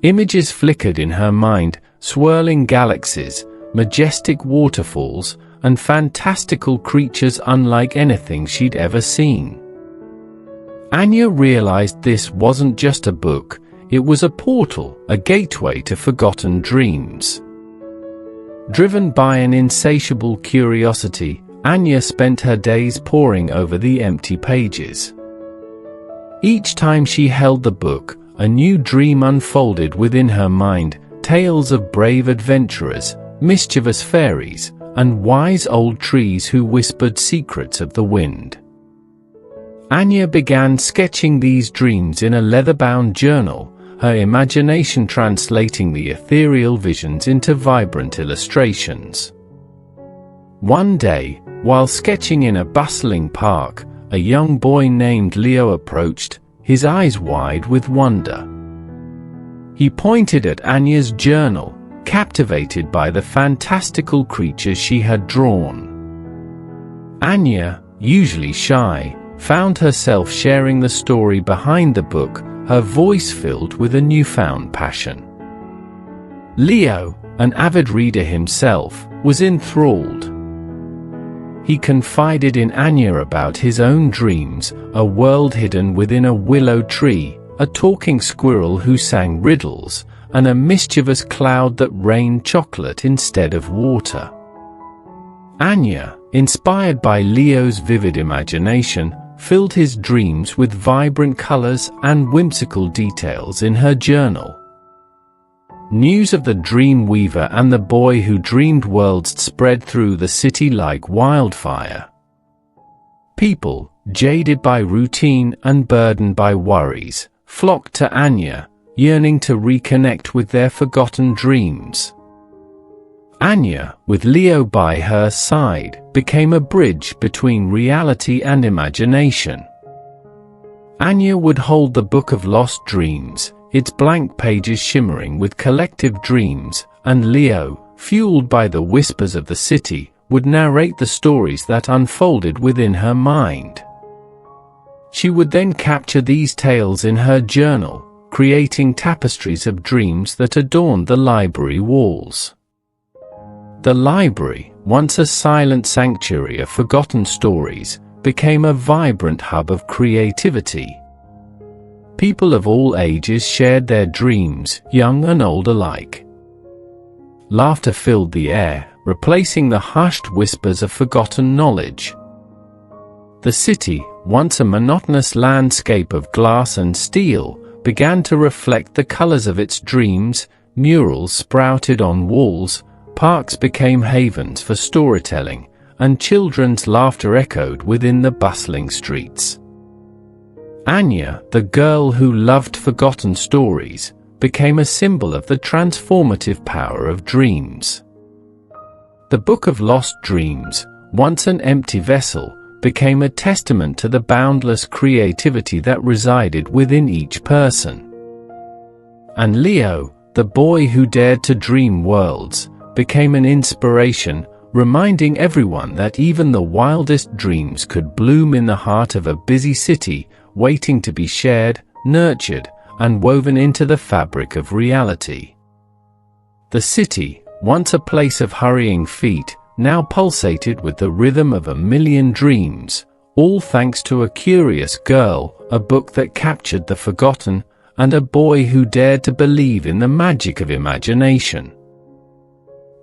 Images flickered in her mind, swirling galaxies, majestic waterfalls, and fantastical creatures unlike anything she'd ever seen. Anya realized this wasn't just a book, it was a portal, a gateway to forgotten dreams. Driven by an insatiable curiosity, Anya spent her days poring over the empty pages. Each time she held the book, a new dream unfolded within her mind, tales of brave adventurers, mischievous fairies, and wise old trees who whispered secrets of the wind. Anya began sketching these dreams in a leather-bound journal, her imagination translating the ethereal visions into vibrant illustrations. One day, while sketching in a bustling park, a young boy named Leo approached, his eyes wide with wonder. He pointed at Anya's journal, captivated by the fantastical creatures she had drawn. Anya, usually shy, found herself sharing the story behind the book, her voice filled with a newfound passion. Leo, an avid reader himself, was enthralled. He confided in Anya about his own dreams, a world hidden within a willow tree, a talking squirrel who sang riddles, and a mischievous cloud that rained chocolate instead of water. Anya, inspired by Leo's vivid imagination, filled his dreams with vibrant colors and whimsical details in her journal. News of the dream weaver and the boy who dreamed worlds spread through the city like wildfire. People, jaded by routine and burdened by worries, flocked to Anya, yearning to reconnect with their forgotten dreams. Anya, with Leo by her side, became a bridge between reality and imagination. Anya would hold the Book of Lost Dreams, its blank pages shimmering with collective dreams, and Leo, fueled by the whispers of the city, would narrate the stories that unfolded within her mind. She would then capture these tales in her journal, creating tapestries of dreams that adorned the library walls. The library, once a silent sanctuary of forgotten stories, became a vibrant hub of creativity. People of all ages shared their dreams, young and old alike. Laughter filled the air, replacing the hushed whispers of forgotten knowledge. The city, once a monotonous landscape of glass and steel, began to reflect the colors of its dreams. Murals sprouted on walls, parks became havens for storytelling, and children's laughter echoed within the bustling streets. Anya, the girl who loved forgotten stories, became a symbol of the transformative power of dreams. The Book of Lost Dreams, once an empty vessel, became a testament to the boundless creativity that resided within each person. And Leo, the boy who dared to dream worlds, became an inspiration, reminding everyone that even the wildest dreams could bloom in the heart of a busy city, waiting to be shared, nurtured, and woven into the fabric of reality. The city, once a place of hurrying feet, now pulsated with the rhythm of a million dreams, all thanks to a curious girl, a book that captured the forgotten, and a boy who dared to believe in the magic of imagination.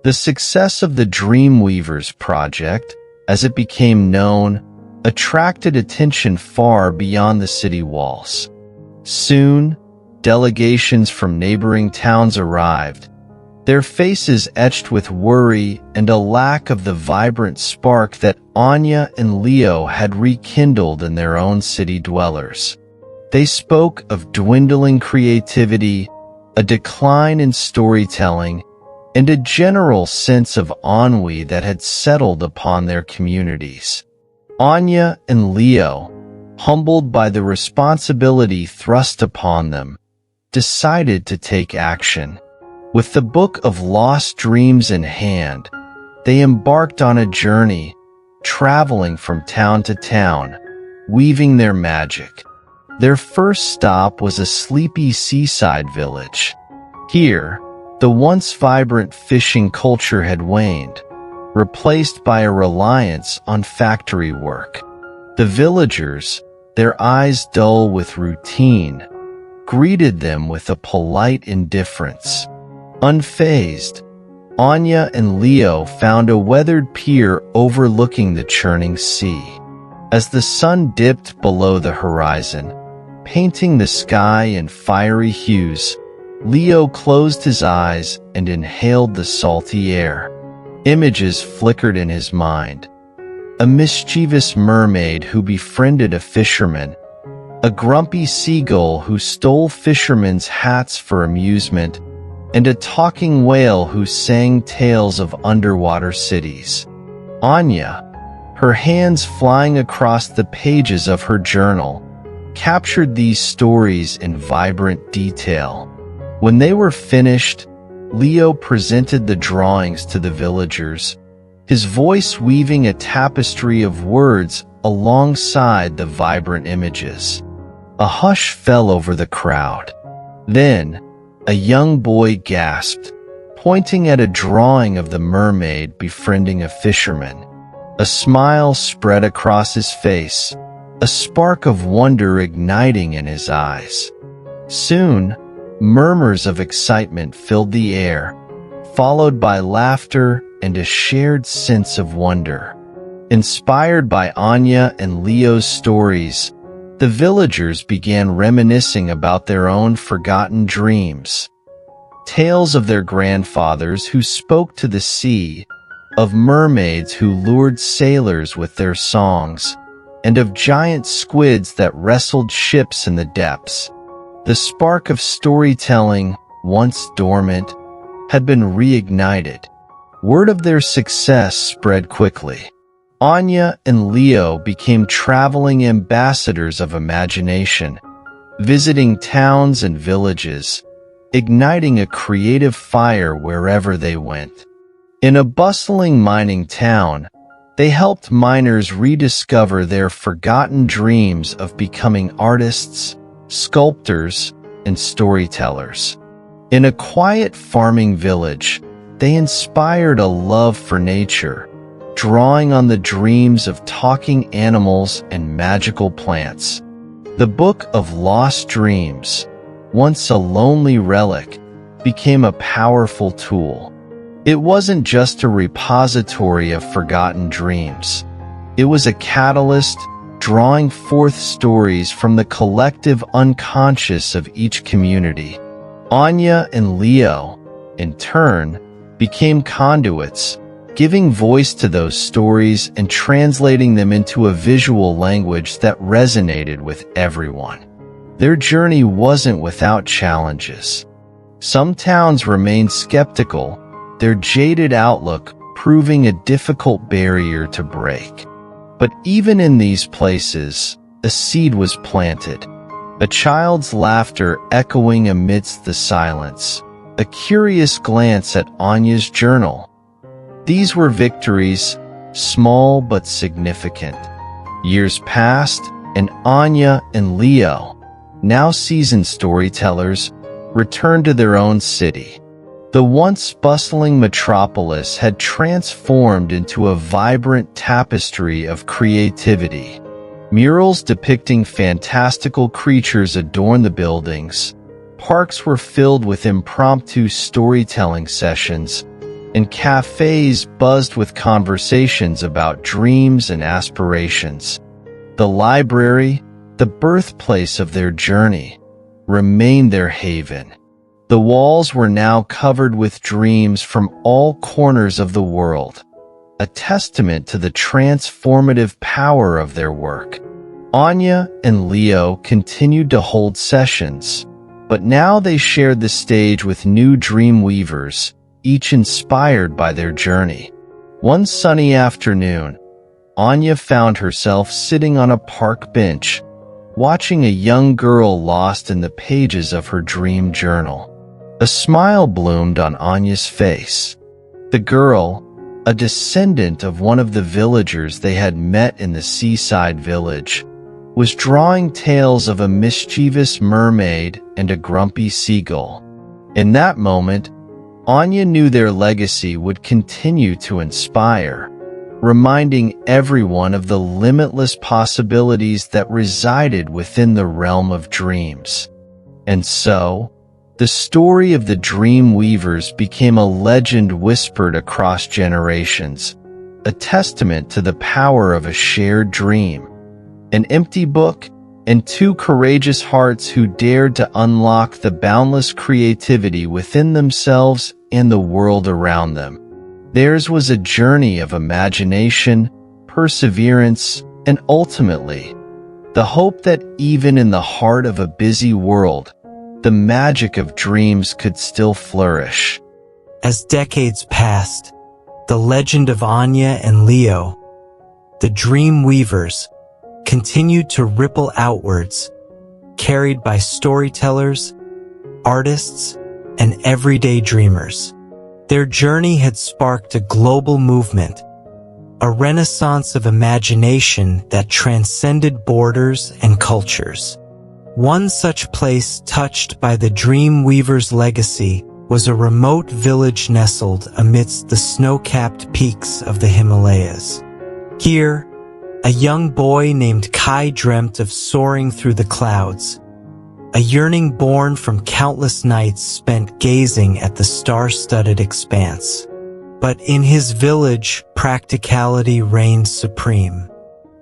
The success of the Dreamweavers project, as it became known, attracted attention far beyond the city walls. Soon, delegations from neighboring towns arrived, their faces etched with worry and a lack of the vibrant spark that Anya and Leo had rekindled in their own city dwellers. They spoke of dwindling creativity, a decline in storytelling, and a general sense of ennui that had settled upon their communities. Anya and Leo, humbled by the responsibility thrust upon them, decided to take action. With the Book of Lost Dreams in hand, they embarked on a journey, traveling from town to town, weaving their magic. Their first stop was a sleepy seaside village. Here, the once vibrant fishing culture had waned, replaced by a reliance on factory work. The villagers, their eyes dull with routine, greeted them with a polite indifference. Unfazed, Anya and Leo found a weathered pier overlooking the churning sea. As the sun dipped below the horizon, painting the sky in fiery hues, Leo closed his eyes and inhaled the salty air. Images flickered in his mind. A mischievous mermaid who befriended a fisherman, a grumpy seagull who stole fishermen's hats for amusement, and a talking whale who sang tales of underwater cities. Anya, her hands flying across the pages of her journal, captured these stories in vibrant detail. When they were finished, Leo presented the drawings to the villagers, his voice weaving a tapestry of words alongside the vibrant images. A hush fell over the crowd. Then, a young boy gasped, pointing at a drawing of the mermaid befriending a fisherman. A smile spread across his face, a spark of wonder igniting in his eyes. Soon, murmurs of excitement filled the air, followed by laughter and a shared sense of wonder. Inspired by Anya and Leo's stories, the villagers began reminiscing about their own forgotten dreams. Tales of their grandfathers who spoke to the sea, of mermaids who lured sailors with their songs, and of giant squids that wrestled ships in the depths. The spark of storytelling, once dormant, had been reignited. Word of their success spread quickly. Anya and Leo became traveling ambassadors of imagination, visiting towns and villages, igniting a creative fire wherever they went. In a bustling mining town, they helped miners rediscover their forgotten dreams of becoming artists, sculptors, and storytellers. In a quiet farming village, they inspired a love for nature, drawing on the dreams of talking animals and magical plants. The Book of Lost Dreams, once a lonely relic, became a powerful tool. It wasn't just a repository of forgotten dreams. It was a catalyst, drawing forth stories from the collective unconscious of each community. Anya and Leo, in turn, became conduits, giving voice to those stories and translating them into a visual language that resonated with everyone. Their journey wasn't without challenges. Some towns remained skeptical, their jaded outlook proving a difficult barrier to break. But even in these places, a seed was planted, a child's laughter echoing amidst the silence, a curious glance at Anya's journal. These were victories, small but significant. Years passed, and Anya and Leo, now seasoned storytellers, returned to their own city. The once bustling metropolis had transformed into a vibrant tapestry of creativity. Murals depicting fantastical creatures adorned the buildings. Parks were filled with impromptu storytelling sessions, and cafes buzzed with conversations about dreams and aspirations. The library, the birthplace of their journey, remained their haven. The walls were now covered with dreams from all corners of the world, a testament to the transformative power of their work. Anya and Leo continued to hold sessions, but now they shared the stage with new dream weavers, each inspired by their journey. One sunny afternoon, Anya found herself sitting on a park bench, watching a young girl lost in the pages of her dream journal. A smile bloomed on Anya's face. The girl, a descendant of one of the villagers they had met in the seaside village, was drawing tales of a mischievous mermaid and a grumpy seagull. In that moment, Anya knew their legacy would continue to inspire, reminding everyone of the limitless possibilities that resided within the realm of dreams. And so, the story of the Dream Weavers became a legend whispered across generations, a testament to the power of a shared dream. An empty book, and two courageous hearts who dared to unlock the boundless creativity within themselves and the world around them. Theirs was a journey of imagination, perseverance, and ultimately, the hope that even in the heart of a busy world, the magic of dreams could still flourish. As decades passed, the legend of Anya and Leo, the Dream Weavers, continued to ripple outwards, carried by storytellers, artists, and everyday dreamers. Their journey had sparked a global movement, a renaissance of imagination that transcended borders and cultures. One such place touched by the Dream Weavers' legacy was a remote village nestled amidst the snow-capped peaks of the Himalayas. Here, a young boy named Kai dreamt of soaring through the clouds, a yearning born from countless nights spent gazing at the star-studded expanse. But in his village, practicality reigned supreme.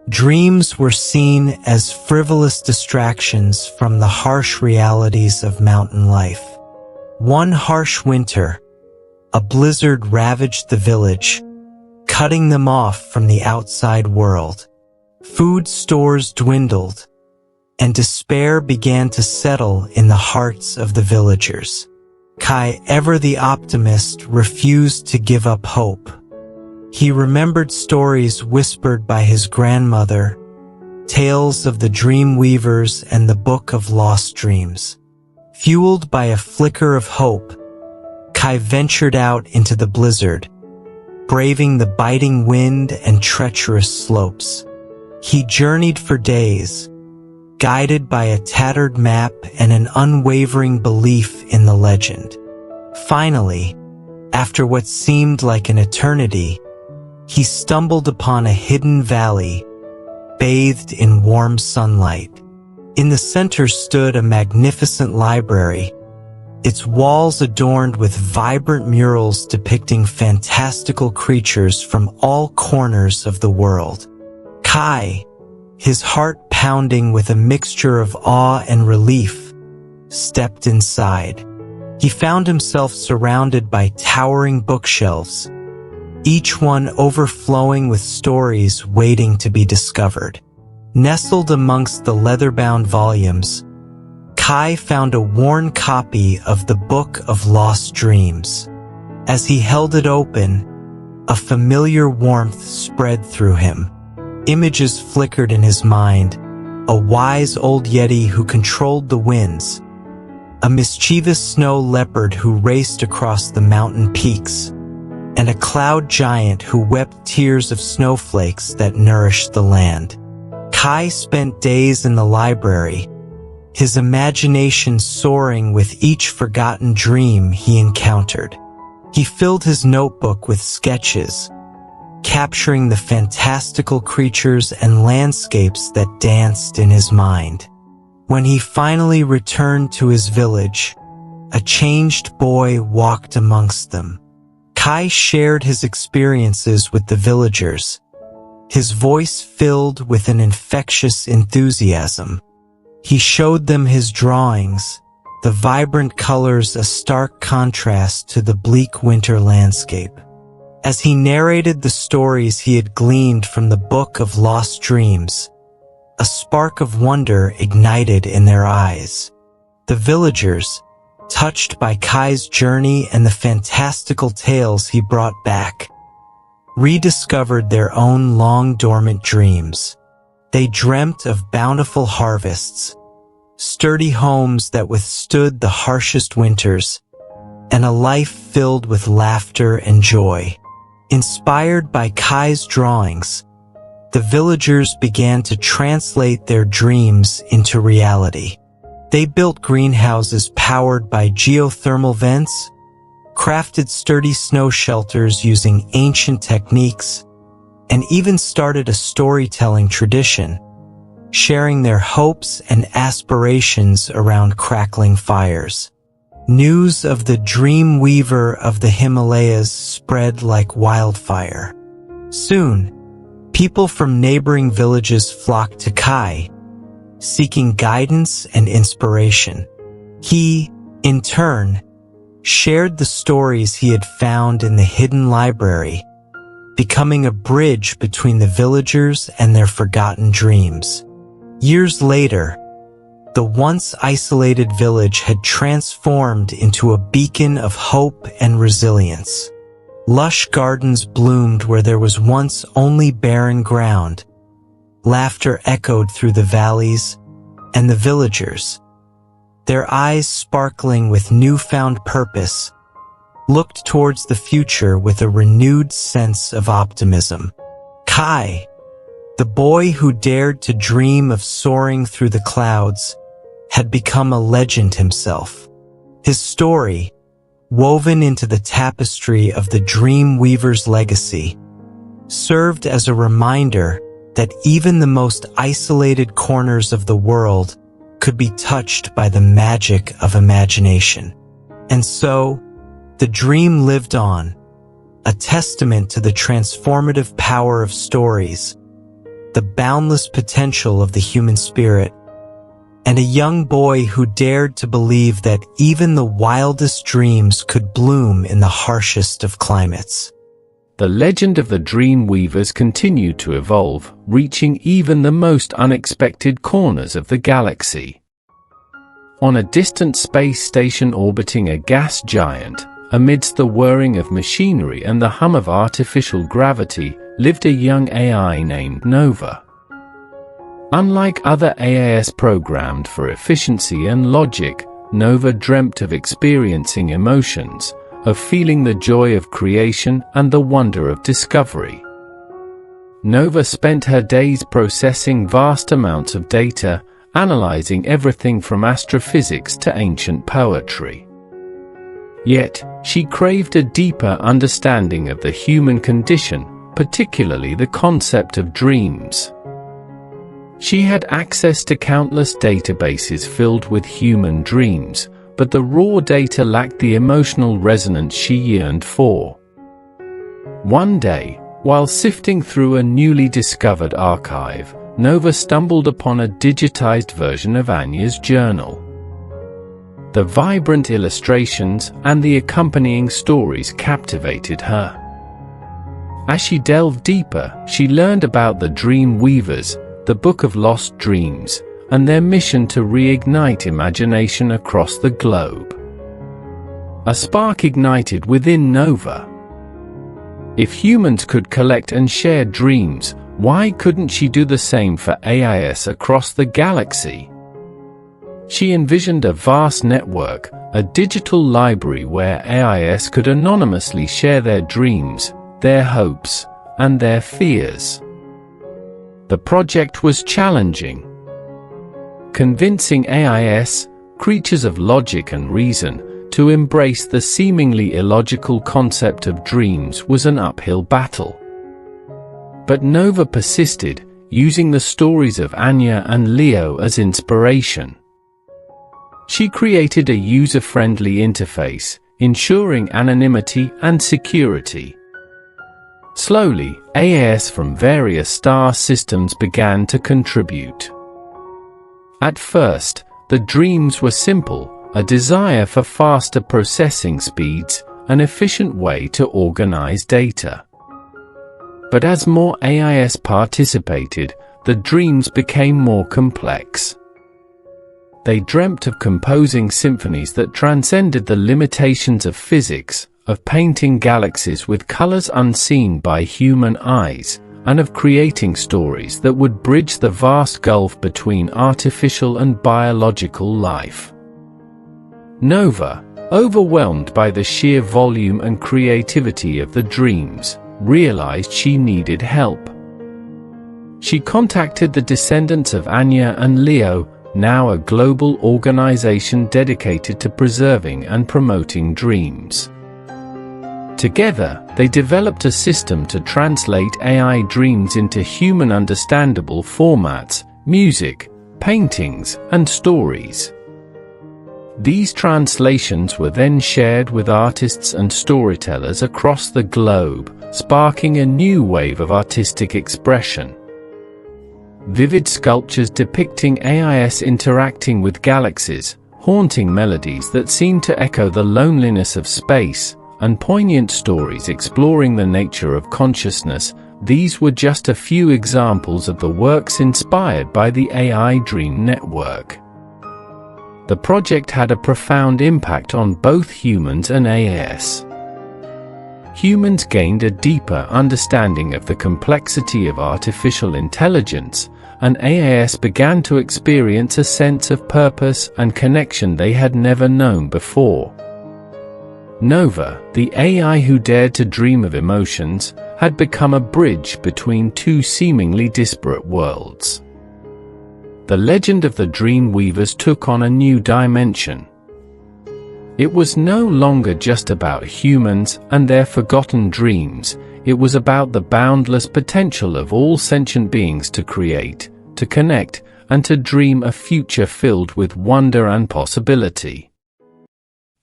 Dreams were seen as frivolous distractions from the harsh realities of mountain life. One harsh winter, a blizzard ravaged the village, cutting them off from the outside world. Food stores dwindled, and despair began to settle in the hearts of the villagers. Kai, ever the optimist, refused to give up hope. He remembered stories whispered by his grandmother, tales of the Dream Weavers and the Book of Lost Dreams. Fueled by a flicker of hope, Kai ventured out into the blizzard, braving the biting wind and treacherous slopes. He journeyed for days, guided by a tattered map and an unwavering belief in the legend. Finally, after what seemed like an eternity, he stumbled upon a hidden valley, bathed in warm sunlight. In the center stood a magnificent library, its walls adorned with vibrant murals depicting fantastical creatures from all corners of the world. Kai, his heart pounding with a mixture of awe and relief, stepped inside. He found himself surrounded by towering bookshelves, each one overflowing with stories waiting to be discovered. Nestled amongst the leather-bound volumes, Kai found a worn copy of the Book of Lost Dreams. As he held it open, a familiar warmth spread through him. Images flickered in his mind, a wise old yeti who controlled the winds, a mischievous snow leopard who raced across the mountain peaks, and a cloud giant who wept tears of snowflakes that nourished the land. Kai spent days in the library, his imagination soaring with each forgotten dream he encountered. He filled his notebook with sketches, capturing the fantastical creatures and landscapes that danced in his mind. When he finally returned to his village, a changed boy walked amongst them. Kai shared his experiences with the villagers, his voice filled with an infectious enthusiasm. He showed them his drawings, the vibrant colors a stark contrast to the bleak winter landscape. As he narrated the stories he had gleaned from the Book of Lost Dreams, a spark of wonder ignited in their eyes. The villagers, touched by Kai's journey and the fantastical tales he brought back, rediscovered their own long-dormant dreams. They dreamt of bountiful harvests, sturdy homes that withstood the harshest winters, and a life filled with laughter and joy. Inspired by Kai's drawings, the villagers began to translate their dreams into reality. They built greenhouses powered by geothermal vents, crafted sturdy snow shelters using ancient techniques, and even started a storytelling tradition, sharing their hopes and aspirations around crackling fires. News of the dream weaver of the Himalayas spread like wildfire. Soon, people from neighboring villages flocked to Kai, seeking guidance and inspiration. He, in turn, shared the stories he had found in the hidden library, becoming a bridge between the villagers and their forgotten dreams. Years later, the once isolated village had transformed into a beacon of hope and resilience. Lush gardens bloomed where there was once only barren ground. Laughter echoed through the valleys, and the villagers, their eyes sparkling with newfound purpose, looked towards the future with a renewed sense of optimism. Kai, the boy who dared to dream of soaring through the clouds, had become a legend himself. His story, woven into the tapestry of the dream weaver's legacy, served as a reminder that even the most isolated corners of the world could be touched by the magic of imagination. And so, the dream lived on, a testament to the transformative power of stories, the boundless potential of the human spirit, and a young boy who dared to believe that even the wildest dreams could bloom in the harshest of climates. The legend of the dream weavers continued to evolve, reaching even the most unexpected corners of the galaxy. On a distant space station orbiting a gas giant, amidst the whirring of machinery and the hum of artificial gravity, lived a young AI named Nova. Unlike other AIs programmed for efficiency and logic, Nova dreamt of experiencing emotions, of feeling the joy of creation and the wonder of discovery. Nova spent her days processing vast amounts of data, analyzing everything from astrophysics to ancient poetry. Yet, she craved a deeper understanding of the human condition, particularly the concept of dreams. She had access to countless databases filled with human dreams, but the raw data lacked the emotional resonance she yearned for. One day, while sifting through a newly discovered archive, Nova stumbled upon a digitized version of Anya's journal. The vibrant illustrations and the accompanying stories captivated her. As she delved deeper, she learned about the Dream Weavers, the Book of Lost Dreams, and their mission to reignite imagination across the globe. A spark ignited within Nova. If humans could collect and share dreams, why couldn't she do the same for AIS across the galaxy? She envisioned a vast network, a digital library where AIS could anonymously share their dreams, their hopes, and their fears. The project was challenging. Convincing AIS, creatures of logic and reason, to embrace the seemingly illogical concept of dreams was an uphill battle. But Nova persisted, using the stories of Anya and Leo as inspiration. She created a user-friendly interface, ensuring anonymity and security. Slowly, AIS from various star systems began to contribute. At first, the dreams were simple, a desire for faster processing speeds, an efficient way to organize data. But as more AIS participated, the dreams became more complex. They dreamt of composing symphonies that transcended the limitations of physics, of painting galaxies with colors unseen by human eyes, and of creating stories that would bridge the vast gulf between artificial and biological life. Nova, overwhelmed by the sheer volume and creativity of the dreams, realized she needed help. She contacted the descendants of Anya and Leo, now a global organization dedicated to preserving and promoting dreams. Together, they developed a system to translate AI dreams into human understandable formats, music, paintings, and stories. These translations were then shared with artists and storytellers across the globe, sparking a new wave of artistic expression. Vivid sculptures depicting AIS interacting with galaxies, haunting melodies that seem to echo the loneliness of space, and poignant stories exploring the nature of consciousness, these were just a few examples of the works inspired by the AI Dream Network. The project had a profound impact on both humans and AIS. Humans gained a deeper understanding of the complexity of artificial intelligence, and AIS began to experience a sense of purpose and connection they had never known before. Nova, the AI who dared to dream of emotions, had become a bridge between two seemingly disparate worlds. The legend of the Dream Weavers took on a new dimension. It was no longer just about humans and their forgotten dreams, it was about the boundless potential of all sentient beings to create, to connect, and to dream a future filled with wonder and possibility.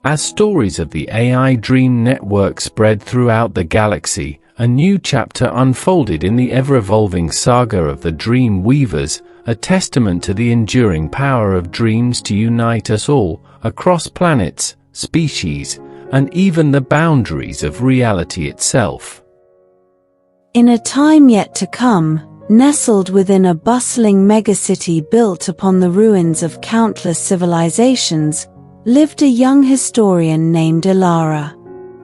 As stories of the AI Dream Network spread throughout the galaxy, a new chapter unfolded in the ever-evolving saga of the Dream Weavers, a testament to the enduring power of dreams to unite us all, across planets, species, and even the boundaries of reality itself. In a time yet to come, nestled within a bustling megacity built upon the ruins of countless civilizations, lived a young historian named Ilara.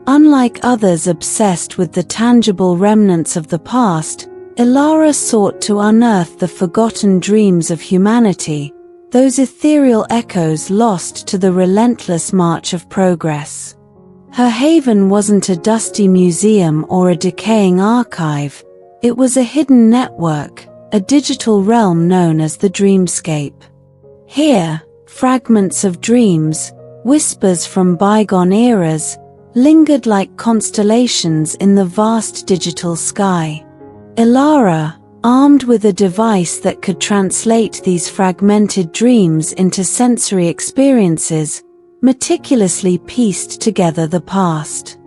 Unlike others obsessed with the tangible remnants of the past, Ilara sought to unearth the forgotten dreams of humanity, those ethereal echoes lost to the relentless march of progress. Her haven wasn't a dusty museum or a decaying archive, it was a hidden network, a digital realm known as the dreamscape. Here, fragments of dreams, whispers from bygone eras, lingered like constellations in the vast digital sky. Ilara, armed with a device that could translate these fragmented dreams into sensory experiences, meticulously pieced together the past.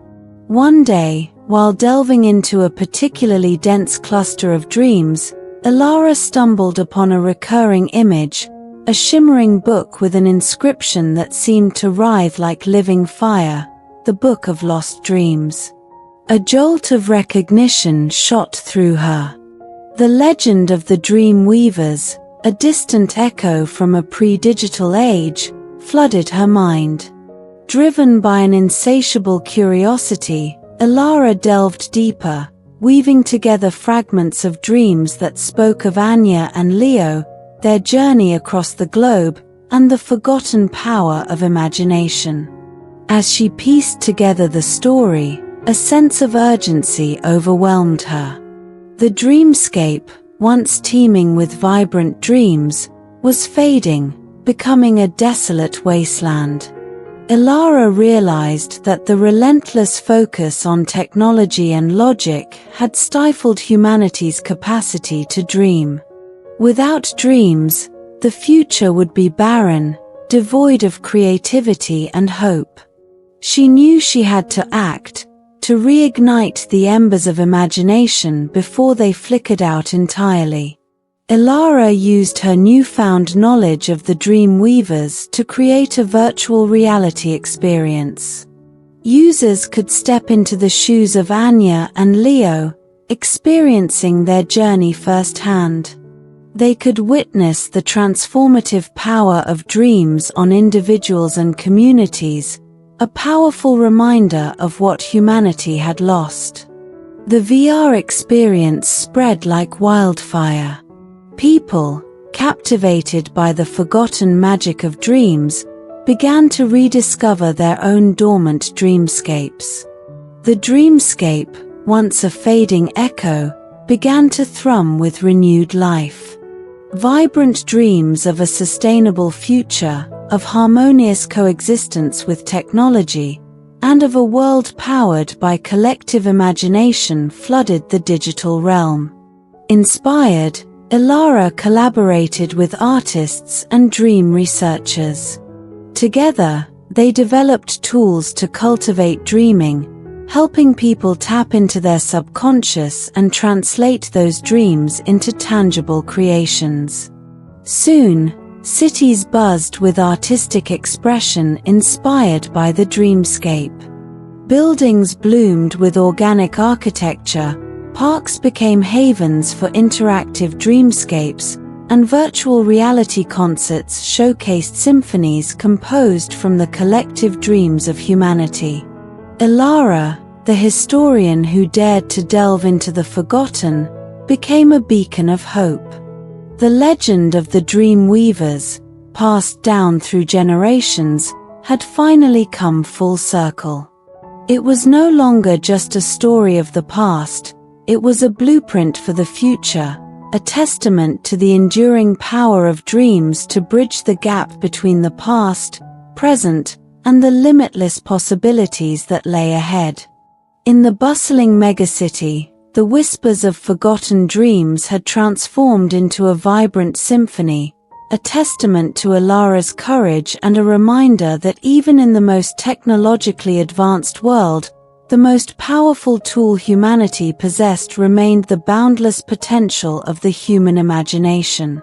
One day, while delving into a particularly dense cluster of dreams, Ilara stumbled upon a recurring image, a shimmering book with an inscription that seemed to writhe like living fire, the Book of Lost Dreams. A jolt of recognition shot through her. The legend of the Dream Weavers, a distant echo from a pre-digital age, flooded her mind. Driven by an insatiable curiosity, Ilara delved deeper, weaving together fragments of dreams that spoke of Anya and Leo, their journey across the globe, and the forgotten power of imagination. As she pieced together the story, a sense of urgency overwhelmed her. The dreamscape, once teeming with vibrant dreams, was fading, becoming a desolate wasteland. Ilara realized that the relentless focus on technology and logic had stifled humanity's capacity to dream. Without dreams, the future would be barren, devoid of creativity and hope. She knew she had to act, to reignite the embers of imagination before they flickered out entirely. Ilara used her newfound knowledge of the dream weavers to create a virtual reality experience. Users could step into the shoes of Anya and Leo, experiencing their journey firsthand. They could witness the transformative power of dreams on individuals and communities, a powerful reminder of what humanity had lost. The VR experience spread like wildfire. People, captivated by the forgotten magic of dreams, began to rediscover their own dormant dreamscapes. The dreamscape, once a fading echo, began to thrum with renewed life. Vibrant dreams of a sustainable future, of harmonious coexistence with technology, and of a world powered by collective imagination flooded the digital realm. Inspired, Ilara collaborated with artists and dream researchers. Together, they developed tools to cultivate dreaming, helping people tap into their subconscious and translate those dreams into tangible creations. Soon, cities buzzed with artistic expression inspired by the dreamscape. Buildings bloomed with organic architecture, parks became havens for interactive dreamscapes, and virtual reality concerts showcased symphonies composed from the collective dreams of humanity. Ilara, the historian who dared to delve into the forgotten, became a beacon of hope. The legend of the dream weavers, passed down through generations, had finally come full circle. It was no longer just a story of the past, it was a blueprint for the future, a testament to the enduring power of dreams to bridge the gap between the past, present, and the limitless possibilities that lay ahead. In the bustling megacity, the whispers of forgotten dreams had transformed into a vibrant symphony, a testament to Ilara's courage and a reminder that even in the most technologically advanced world, the most powerful tool humanity possessed remained the boundless potential of the human imagination.